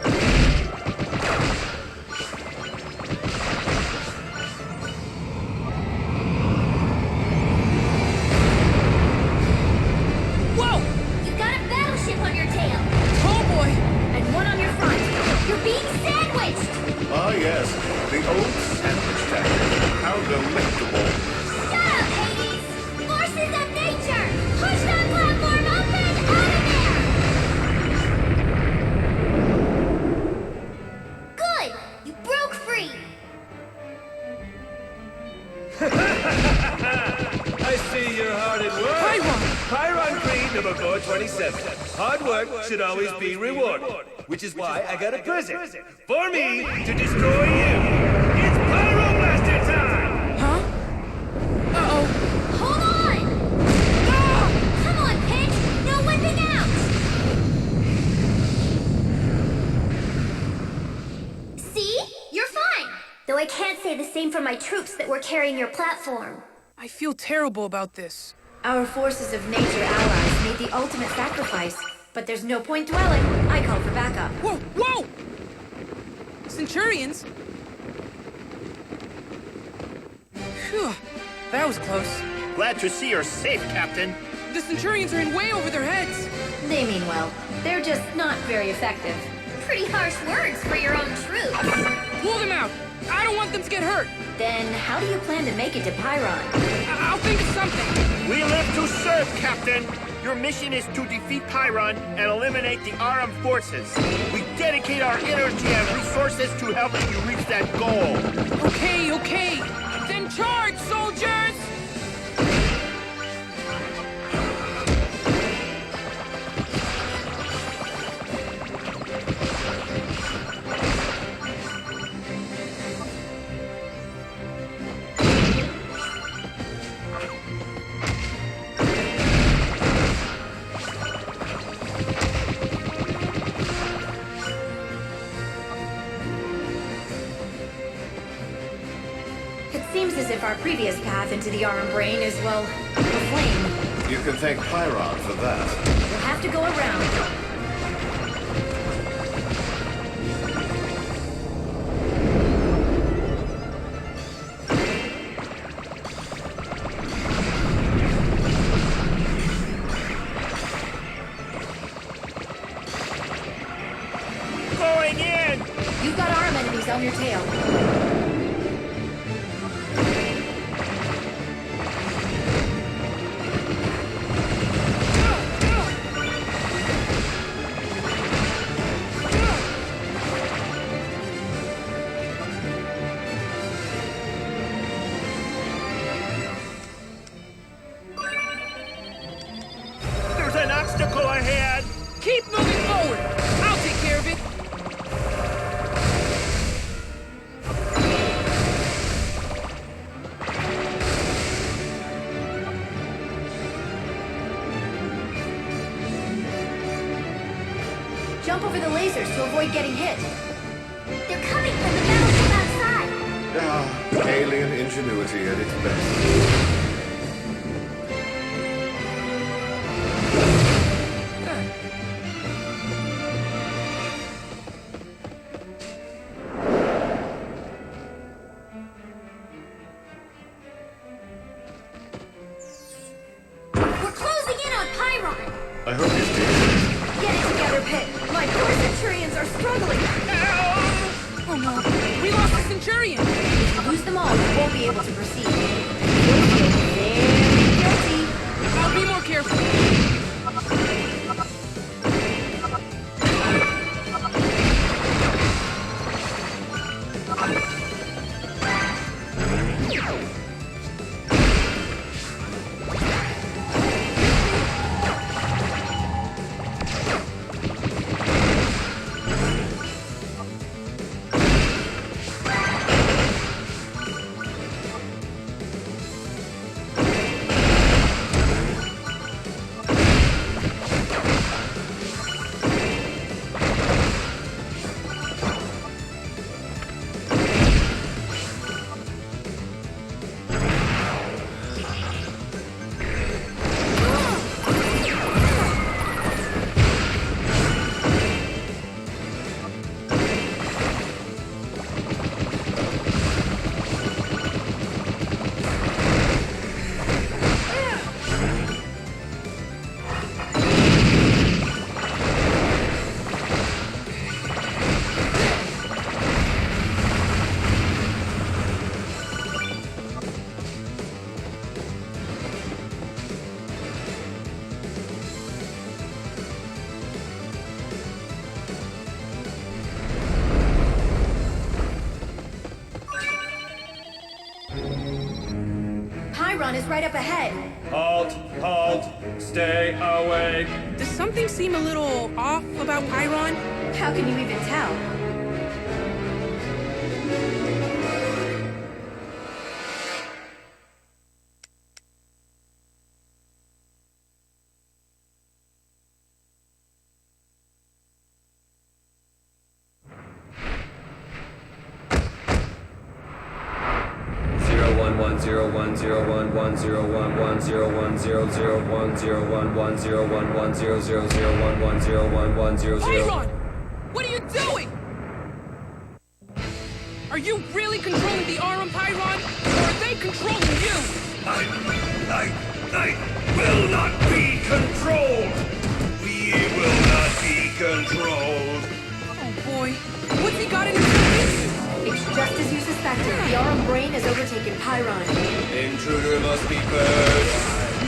Whoa! You've got a battleship on your tail. Oh boy! And one on your front. You're being sandwiched. Ah, yes. The old sandwich tactic. How delectable. Shut up, Hades! Forces of nature! Push that platform up and out of there! Good! You broke free! I see you're hard at work. Pyron! Pyron Creed number 427. Hard work should always be rewarded. which is why I got a present. For me to destroy you. It's Pyro Blaster time! Huh? Uh-oh. Hold on! Ah! Come on, Pit! No whipping out! See? You're fine! Though I can't say the same for my troops that were carrying your platform. I feel terrible about this. Our forces of nature allies made the ultimate sacrifice, but there's no point dwelling. I call for backup. Whoa, whoa! Centurions? Phew, that was close. Glad to see you're safe, Captain. The Centurions are in way over their heads. They mean well. They're just not very effective. Pretty harsh words for your own troops. Pull them out! I don't want them to get hurt! Then how do you plan to make it to Pyron? I'll think of something! We live to serve, Captain. Your mission is to defeat Pyron and eliminate the Aurum forces. We dedicate our energy and resources to helping you reach that goal. Okay, okay! Then charge, soldiers! Seems as if our previous path into the Aurum brain is, well, aflame. You can thank Pyron for that. We'll have to go around. Going in! You've got Aurum enemies on your tail. There's an obstacle ahead! Keep moving forward! I'll take care of it! Jump over the lasers to avoid getting hit. They're coming from the battlefield outside. Ah, alien ingenuity at its best. We're closing in on Pyron. I hope he's dangerous. Get it together, Pit. My poor Centurions are struggling. Oh no, we lost the Centurion! If you lose them all, you won't be able to proceed. You'll feel very guilty. I'll be more careful. Pyron is right up ahead. Halt! Halt! Stay away! Does something seem a little off about Pyron? How can you even tell? Pyron! What are you doing? Are you really controlling the Aurum, Pyron? Or are they controlling you? I will not be controlled! We will not be controlled! Oh boy, what's he got in his face? It's just as you suspected. The Aurum brain has overtaken Pyron. Intruder must be purged.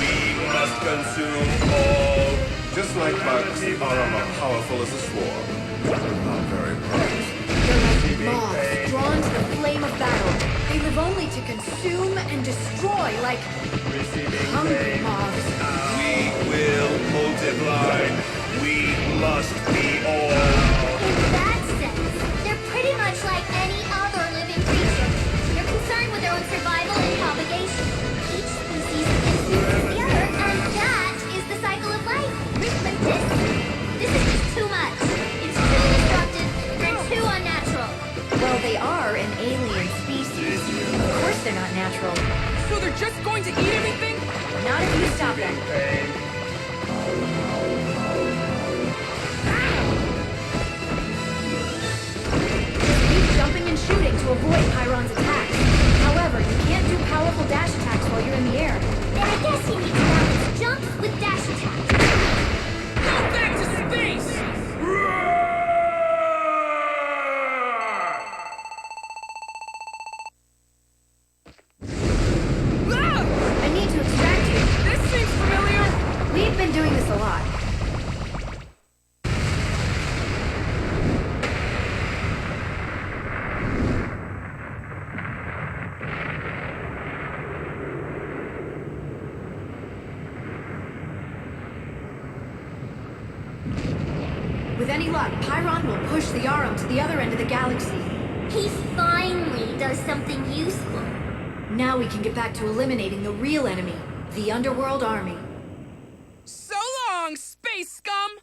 We must consume all. Just like bugs, the Aurum are powerful as a swarm. Not very bright. They're like moths drawn to the flame of battle. They live only to consume and destroy, like hungry moths. We will multiply. We must be all. In that sense, they're pretty much like any other living creature. They're concerned with their own survival and propagation. Each species consumes the other, and that is the cycle of life. But this is just too much. It's too disruptive and too unnatural. Well, they are an alien species. Of course they're not natural. So they're just going to eat everything? Not if you stop them. Keep jumping and shooting to avoid Pyron's attacks. However, you can't do powerful dash attacks while you're in the air. Then I guess you need to balance jumps with dash attacks. Go back to space! Ah! I need to extract you. This seems familiar! We've been doing this a lot. With any luck, Pyron will push the Aurum to the other end of the galaxy. He finally does something useful. Now we can get back to eliminating the real enemy, the Underworld Army. So long, space scum!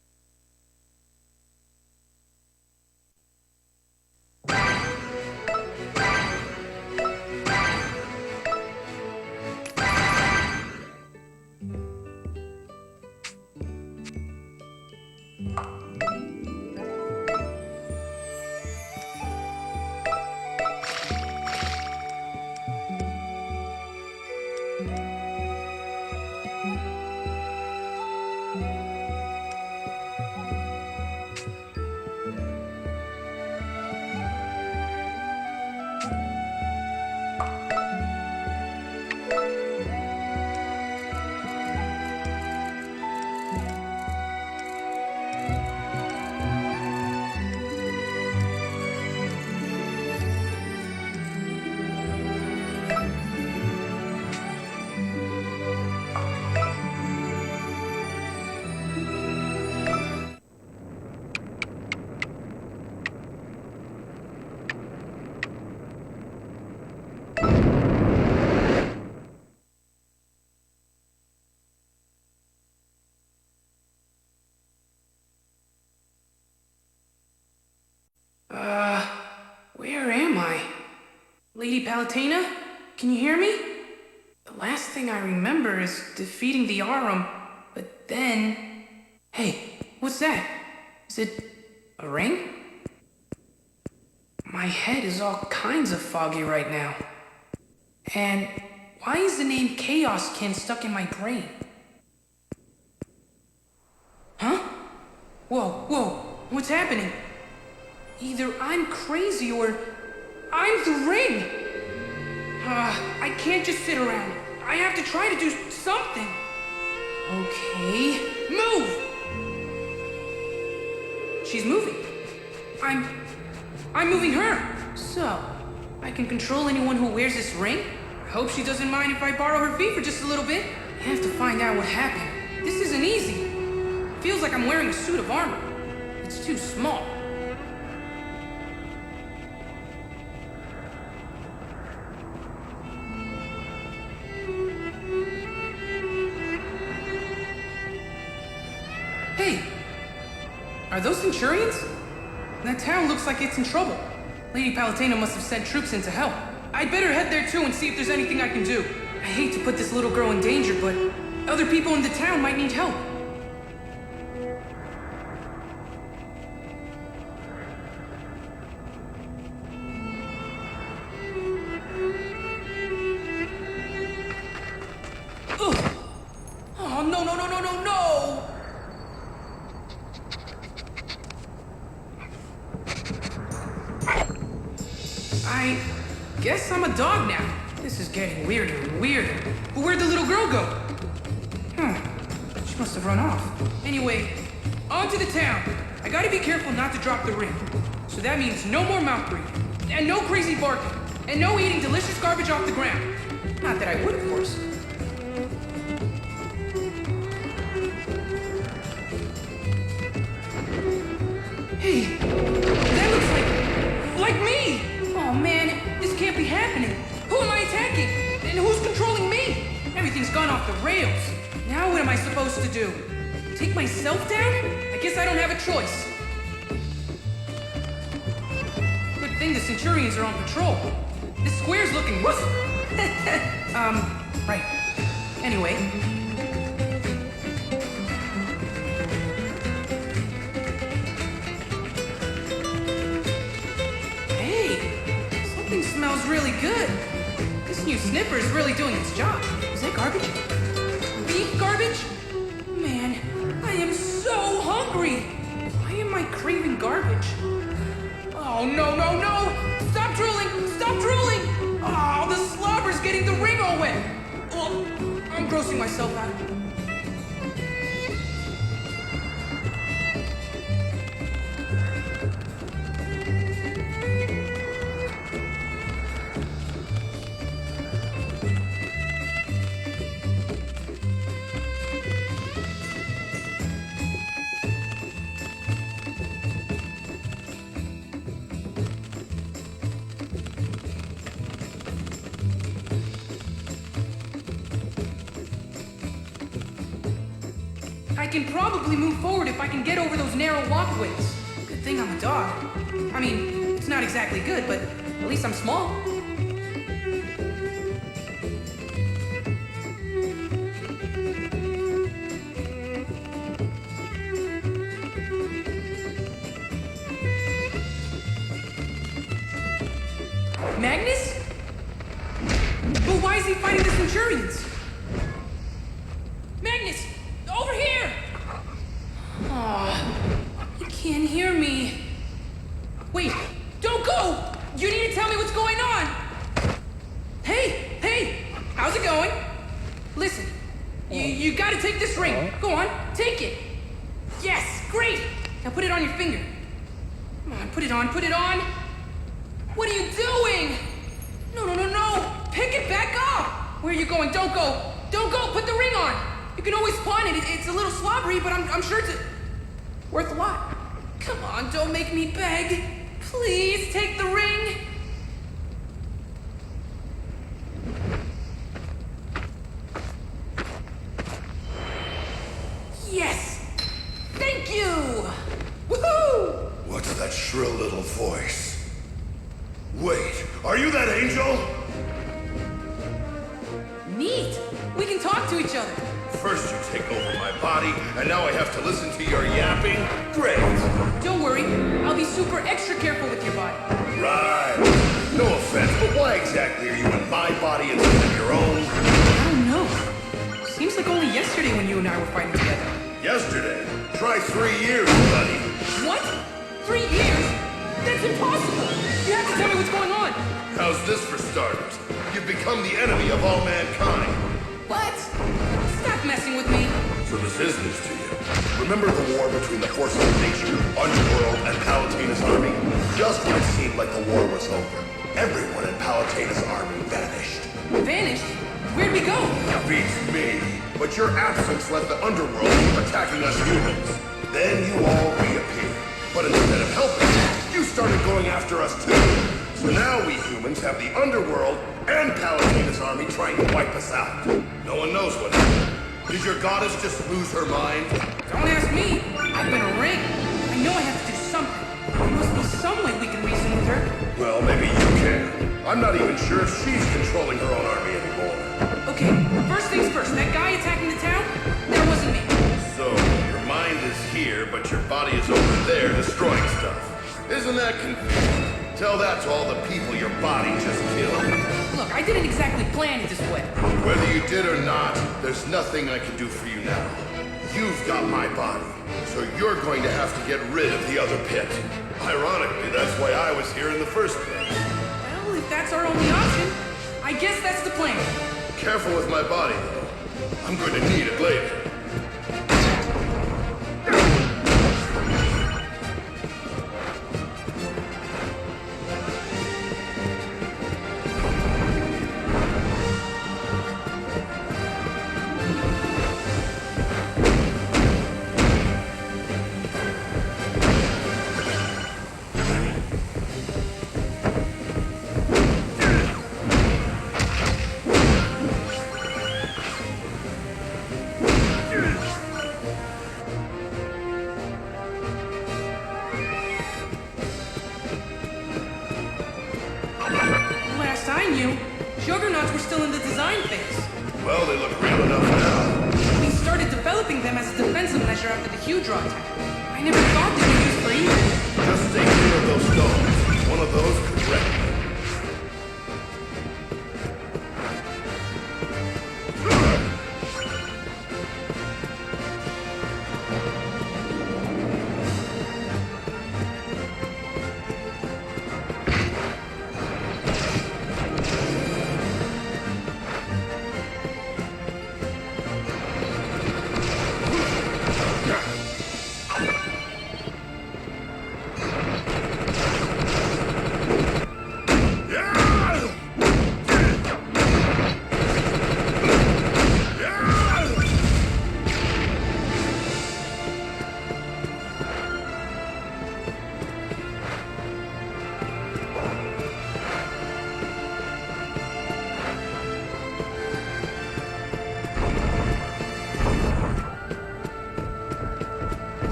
Where am I? Lady Palutena? Can you hear me? The last thing I remember is defeating the Aurum, but then... Hey, what's that? Is it a ring? My head is all kinds of foggy right now. And why is the name Chaoskin stuck in my brain? Huh? Whoa, what's happening? Either I'm crazy or I'm the ring! I can't just sit around. I have to try to do something. Okay, move! She's moving. I'm moving her. So, I can control anyone who wears this ring? I hope she doesn't mind if I borrow her feet for just a little bit. have to find out what happened. This isn't easy. Feels like I'm wearing a suit of armor. It's too small. Hey! Are those Centurions? That town looks like it's in trouble. Lady Palutena must have sent troops in to help. I'd better head there too and see if there's anything I can do. I hate to put this little girl in danger, but other people in the town might need help. Ugh. Oh, no, no, no, no, no, no! I guess I'm a dog now. This is getting weirder and weirder. But where'd the little girl go? She must have run off. Anyway, on to the town. I gotta be careful not to drop the ring. So that means no more mouth breathing. And no crazy barking. And no eating delicious garbage off the ground. Not that I would, of course. Hey, that looks like me! Oh man, this can't be happening. Who am I attacking? And who's controlling me? Everything's gone off the rails. Now what am I supposed to do? Take myself down? I guess I don't have a choice. Good thing the Centurions are on patrol. This square's looking woof. Right. Anyway. Something smells really good. This new sniffer is really doing its job. Is that garbage? Beef garbage? Man, I am so hungry. Why am I craving garbage? Oh, no, no, no! Stop drooling! Stop drooling! Oh, the slobber's getting the ring all wet. Oh, I'm grossing myself out. I can probably move forward if I can get over those narrow walkways. Good thing I'm a dog. I mean, it's not exactly good, but at least I'm small. Magnus? But why is he fighting the Centurions? Magnus! Over here! Aw, he can't hear me. Wait, don't go! You need to tell me what's going on! Hey, how's it going? Listen, you gotta take this ring. Go on, take it. Yes, great! Now put it on your finger. Come on, put it on. What are you doing? No, pick it back up! Where are you going? Don't go, put the ring on! You can always pawn it. It's a little slobbery, but I'm sure it's worth a lot. Come on, don't make me beg. Please take the ring. Yes! Thank you! Woohoo! What's that shrill little voice? Wait, are you that angel? Neat! We can talk to each other. First you take over my body, and now I have to listen to your yapping? Great! Don't worry, I'll be super extra careful with your body. Right. No offense, but why exactly are you in my body instead of your own? I don't know. Seems like only yesterday when you and I were fighting together. Yesterday? Try 3 years, buddy. What? 3 years? That's impossible! You have to tell me what's going on! How's this for starters? You've become the enemy of all mankind. What? Stop messing with me. So this is news to you. Remember the war between the forces of nature, Underworld, and Palutena's army? Just when it seemed like the war was over, everyone in Palutena's army vanished. Vanished? Where'd we go? Beats me. but your absence let the underworld keep attacking us humans. Then you all reappeared. But instead of helping, you started going after us too. So now we humans have the underworld and Palutena's army trying to wipe us out. No one knows what happened. Did your goddess just lose her mind? Don't ask me. I've been a ring. I know I have to do something. There must be some way we can reason with her. Well, maybe you can. I'm not even sure if she's controlling her own army anymore. Okay, first things first. That guy attacking the town? That wasn't me. So, your mind is here, but your body is over there destroying stuff. Isn't that confusing? Tell that to all the people your body just killed. Look, I didn't exactly plan it this way. Whether you did or not, there's nothing I can do for you now. You've got my body, so you're going to have to get rid of the other pit. Ironically, that's why I was here in the first place. Well, if that's our only option, I guess that's the plan. Careful with my body, though. I'm going to need it later. Well, they look real enough now. We started developing them as a defensive measure after the Hydra attack. I never thought they were used for evil. Just stay clear of those stones. One of those could wreck you.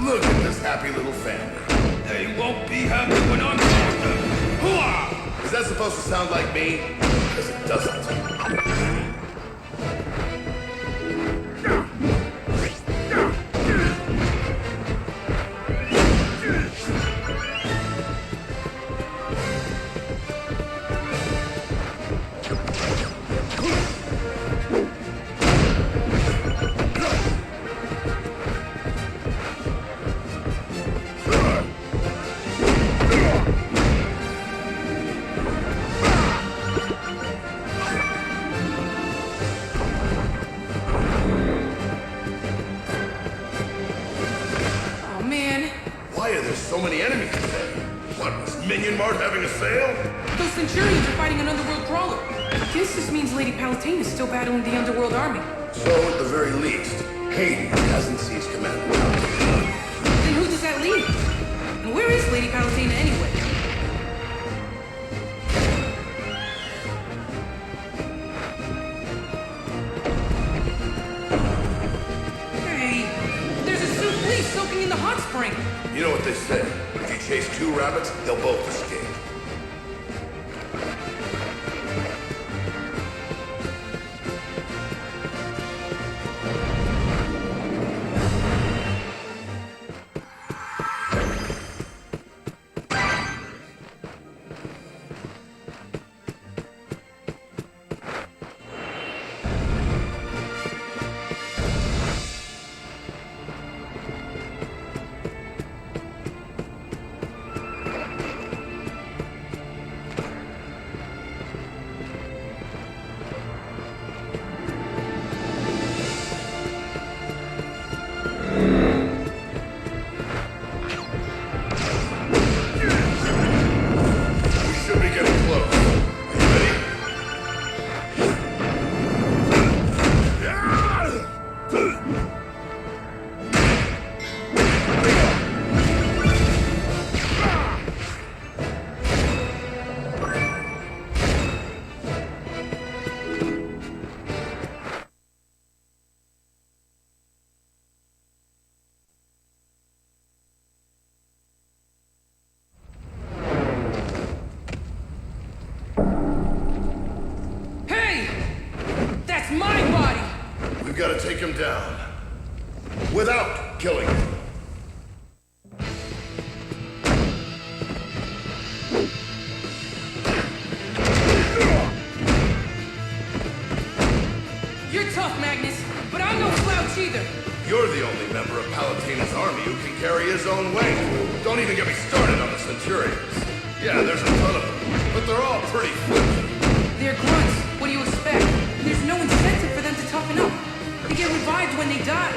Look at this happy little family. They won't be happy when I'm gone. Hooah! Is that supposed to sound like me? Because it doesn't. So many enemies today. What, was Minion Mart having a sale? Those Centurions are fighting an underworld crawler. I guess this means Lady Palutena is still battling the underworld army. So, at the very least, Hades hasn't seized command of Palutena. Then who does that leave? And where is Lady Palutena anyway? Hey, there's a souffle soaking in the hot spring. You know what they say, if you chase two rabbits, they'll both escape. take him down. Without killing him. You're tough, Magnus, but I'm no slouch either. You're the only member of Palutena's army who can carry his own weight. Don't even get me started on the Centurions. Yeah, there's a ton of them, but they're all pretty flimsy. They're grunts. What do you expect? There's no incentive for them to toughen up. They get revived when they die.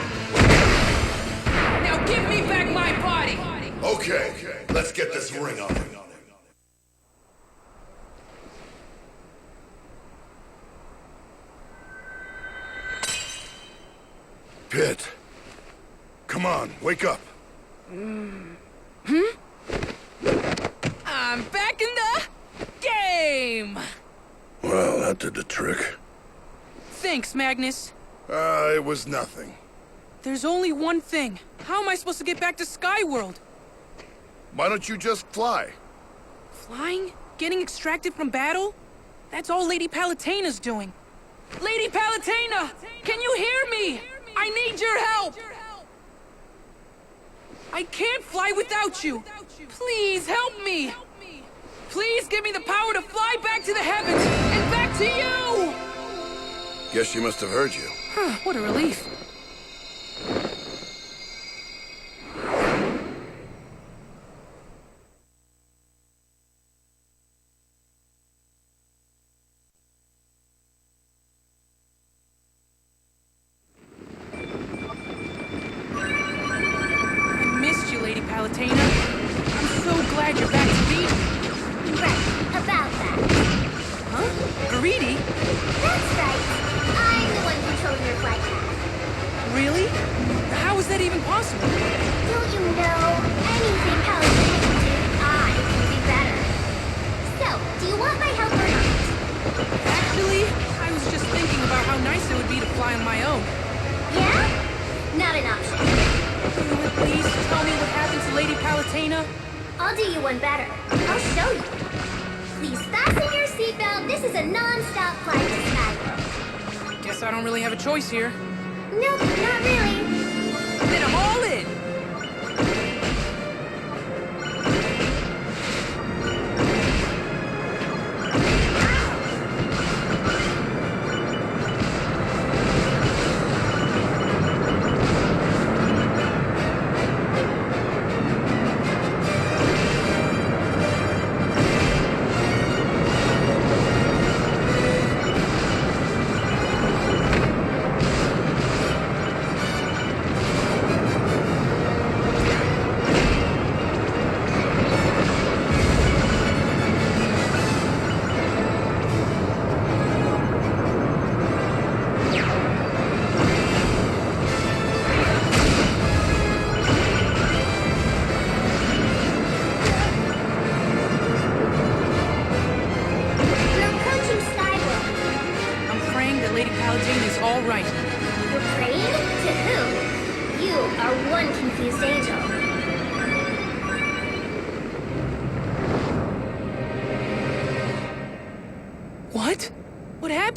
Now give me back my body! Okay, let's get this ring on him. Pit. Come on, wake up. I'm back in the game! Well, that did the trick. Thanks, Magnus. It was nothing. There's only one thing. How am I supposed to get back to Skyworld? Why don't you just fly? Flying? Getting extracted from battle? That's all Lady Palutena's doing. Lady Palutena! Can you hear me? I need your help! I can't fly without you! Please help me! Please give me the power to fly back to the heavens and back to you! Guess she must have heard you. Huh, what a relief. Palutena. I'm so glad you're back to me. Right, about that. Huh? Viridi? That's right. I'm the one controlling your flight path. Really? How is that even possible? Don't you know? Anything Palutena can do, I can do better. So, do you want my help or not? Actually, I was just thinking about how nice it would be to fly on my own. Yeah? Not an option. Can you at least tell me what happened to Lady Palutena? I'll do you one better. I'll show you. Please fasten your seatbelt. This is a non-stop flight to Skyworld. Guess I don't really have a choice here. Nope, not really. Then I'm all in!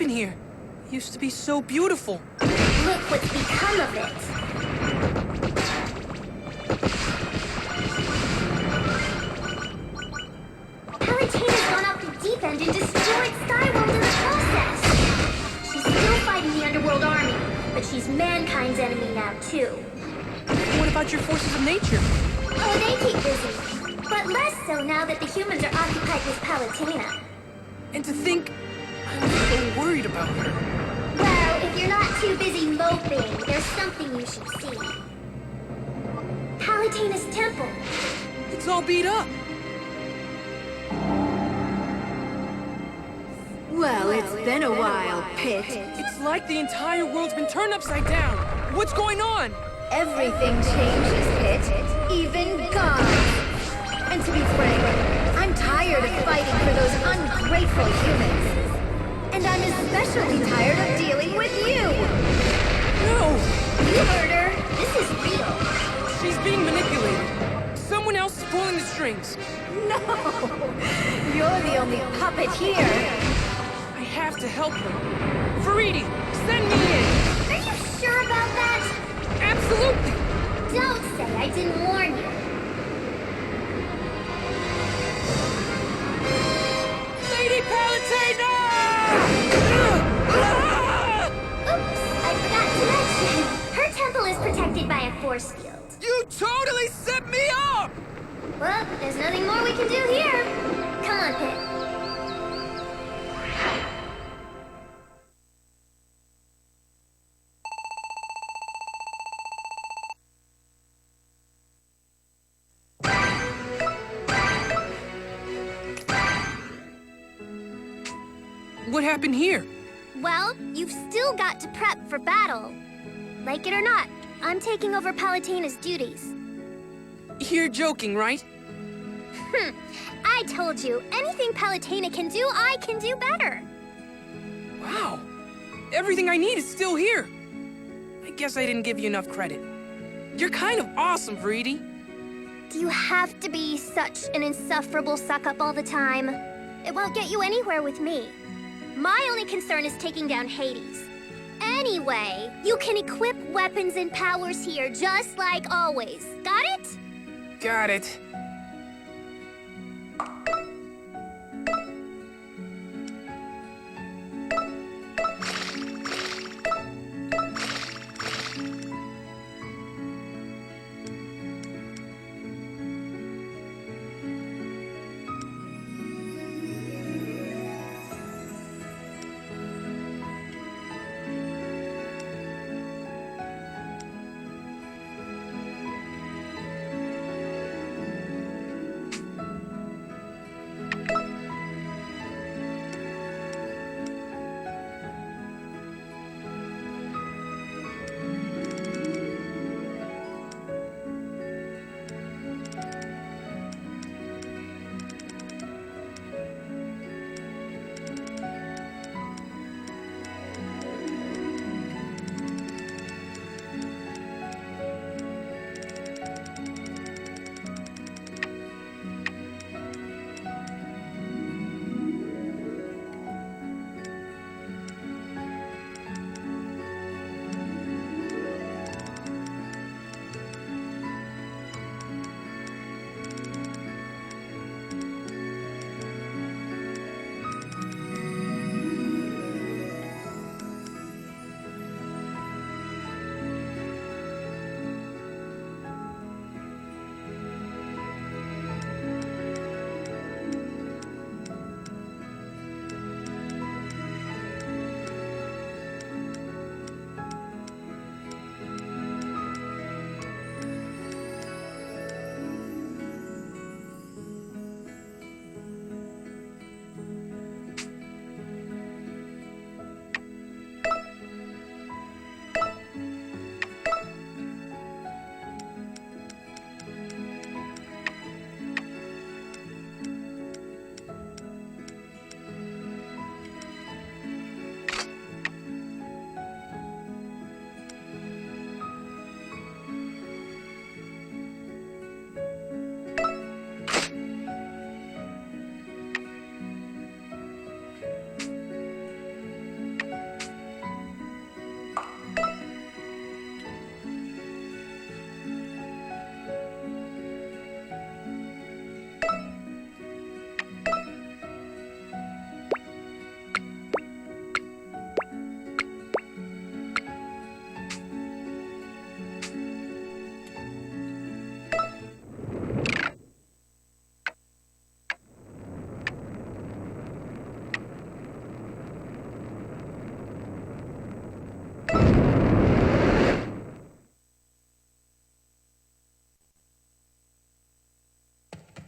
Here. It used to be so beautiful. Look what's become of it. Palutena's gone off the deep end and destroyed Skyworld in the process. She's still fighting the Underworld army, but she's mankind's enemy now too. What about your forces of nature? Oh, they keep busy. But less so now that the humans are occupied with Palutena. And to think I was so worried about her. Well, if you're not too busy moping, there's something you should see. Palutena's temple. It's all beat up. Well, it's been a while, Pit. It's like the entire world's been turned upside down. What's going on? Everything changes, Pit. Even God. And to be frank, I'm tired of fighting for those ungrateful humans. And I'm especially tired of dealing with you! No! You heard her. This is real. She's being manipulated. Someone else is pulling the strings. No! You're the only puppet here. I have to help her. Viridi, send me in! Are you sure about that? Absolutely! Don't say I didn't warn you. Lady Palutena! Oops, I forgot to mention. Her temple is protected by a force field. You totally set me up! Well, there's nothing more we can do here. Come on, Pit. What happened here? Well, you've still got to prep for battle. Like it or not, I'm taking over Palutena's duties. You're joking, right? I told you, anything Palutena can do, I can do better. Wow. Everything I need is still here. I guess I didn't give you enough credit. You're kind of awesome, Viridi. Do you have to be such an insufferable suck-up all the time? It won't get you anywhere with me. My only concern is taking down Hades. Anyway, you can equip weapons and powers here just like always. Got it? Got it.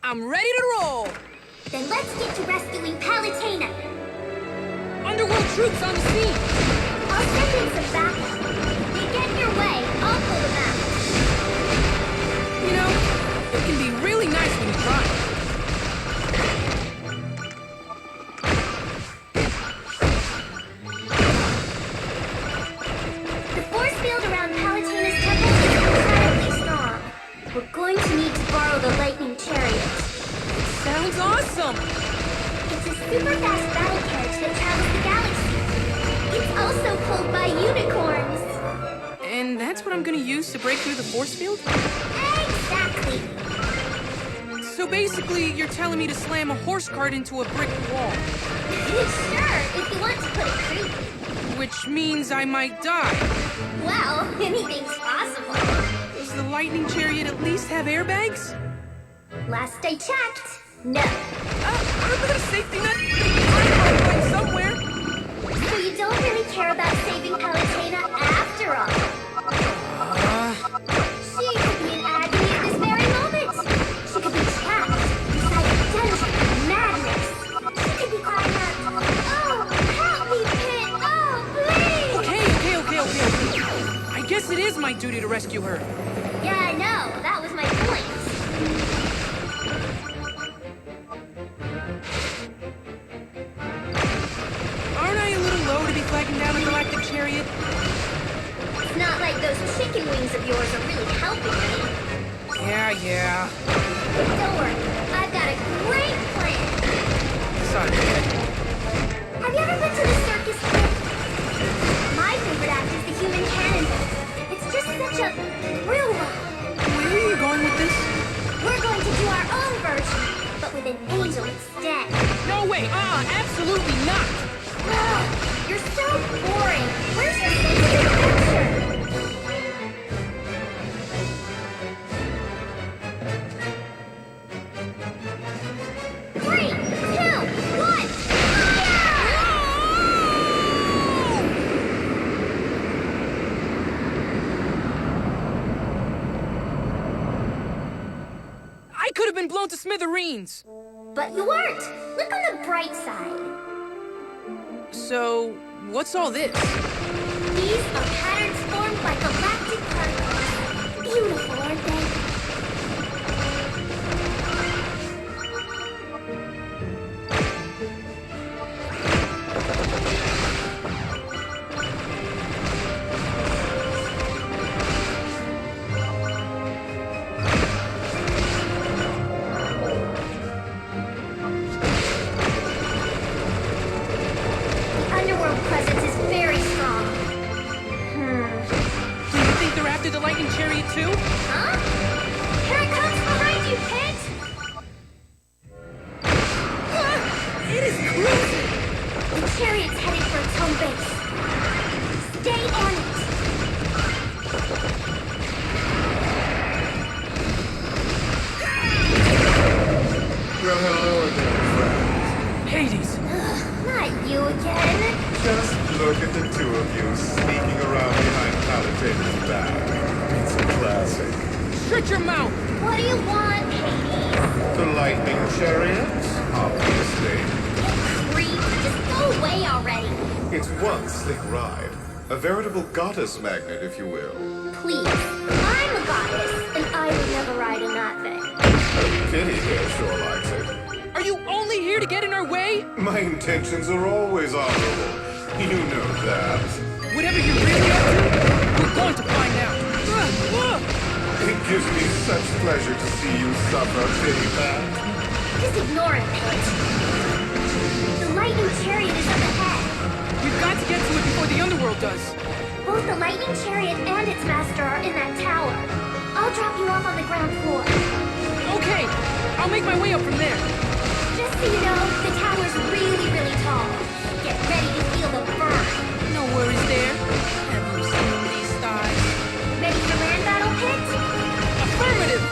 I'm ready to roll! Then let's get to rescuing Palutena. Underworld troops on the scene! I'll send in some backup. If they get in your way, I'll pull them out. You know, it can be really nice when you try. The force field around Palutena's temple is incredibly strong. We're going to need to borrow the lightning chariot. Sounds awesome! It's a super fast battle carriage that travels the galaxy. It's also pulled by unicorns. I'm gonna use to break through the force field? Exactly. So basically, you're telling me to slam a horse cart into a brick wall. Sure, if you want to put it creepy. Which means I might die. Well, anything's possible. Does the lightning chariot at least have airbags? Last I checked, no. Are there a safety net? I'm somewhere. So you don't really care about saving Palutena after all. She could be in agony at this very moment. She could be trapped inside a dungeon of madness. She could be crying out, "Oh, help me, Pit! Oh, please!" Okay. I guess it is my duty to rescue her. Yeah, I know. That was my point. Aren't I a little low to be flagging down a galactic chariot? It's not like those chicken wings of yours are really helping me. Yeah. Don't worry. I've got a great plan. Sorry, Dad. Have you ever been to the circus pit? My favorite act is the human cannonball. It's just such a thrill ride. Where are you going with this? We're going to do our own version, but with an angel instead. No way! Absolutely not! Ugh, you're so boring. Where's your sense of adventure? 3, 2, 1, fire! I could have been blown to smithereens! But you weren't. Look on the bright side. So, what's all this? These are patterns formed by galactic particles. Beautiful, aren't they? The underworld presence is very strong. Do you think they're after the lightning chariot too? Huh? Here it comes behind you, Pit! It is cruising! The chariot's headed for its home base. Stay on it! Well, hello again, friends. Hades! Not you again. Just look at the two of you sneaking around behind Palutena's back. It's a classic. Shut your mouth! What do you want, Hades? The lightning chariot, obviously. Creep, just go away already. It's one slick ride. A veritable goddess magnet, if you will. Please. I'm a goddess, and I would never ride in that thing. Kitty here sure likes it. Are you only here to get in our way? My intentions are always honorable. You know that. Whatever you're really up to, we're going to find out. It gives me such pleasure to see you suffer, Kitty Pat. Just ignore it, Pit. The lightning chariot is up ahead. We've got to get to it before the underworld does. Both the lightning chariot and its master are in that tower. I'll drop you off on the ground floor. Okay, I'll make my way up from there. Just so you know, the tower's really, really tall. Get ready to feel the burn. No worries there. Have you seen these thighs? Ready for land battle, Pit? Affirmative!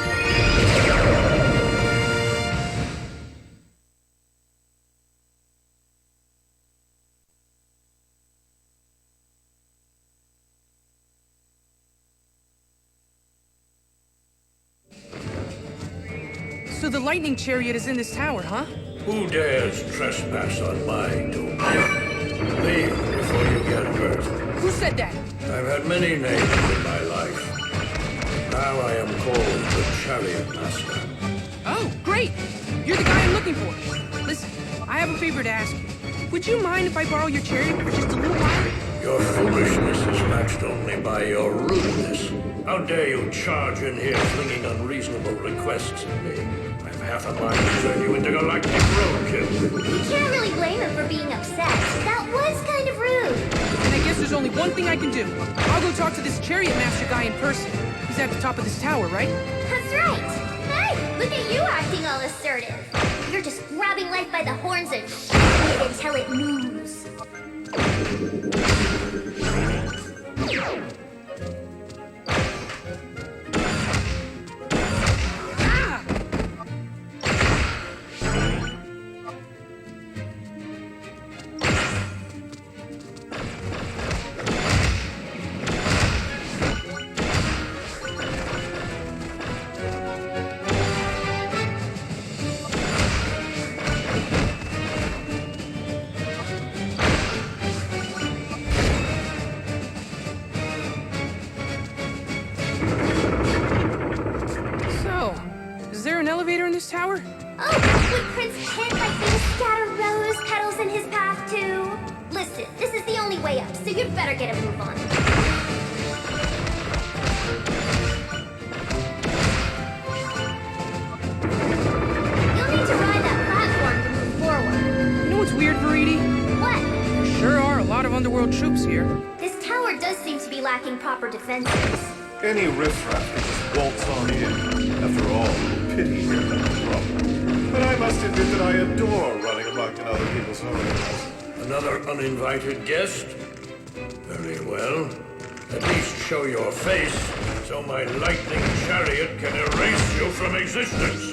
So the lightning chariot is in this tower, huh? Who dares trespass on my domain? Leave before you get hurt. Who said that? I've had many names in my life. Now I am called the Chariot Master. Oh, great! You're the guy I'm looking for. Listen, I have a favor to ask you. Would you mind if I borrow your chariot for just a little while? Your foolishness is matched only by your rudeness. How dare you charge in here flinging unreasonable requests at me? I have half a mind to turn you into galactic roadkill. You can't really blame him for being upset. That was kind of rude. And I guess there's only one thing I can do. I'll go talk to this Chariot Master guy in person. He's at the top of this tower, right? That's right. Hey, look at you acting all assertive. You're just grabbing life by the horns and shaking it until it moves. This tower? Oh, would Prince Kid like me to scatter rose petals in his path too? Listen, this is the only way up, so you'd better get a move on. You'll need to ride that platform to move forward. You know what's weird, Viridi? What? There sure are a lot of underworld troops here. This tower does seem to be lacking proper defenses. Any riffraff can just waltz on in. After all, pity here comes the problem. But I must admit that I adore running amok in other people's homes. Another uninvited guest? Very well. At least show your face, so my lightning chariot can erase you from existence.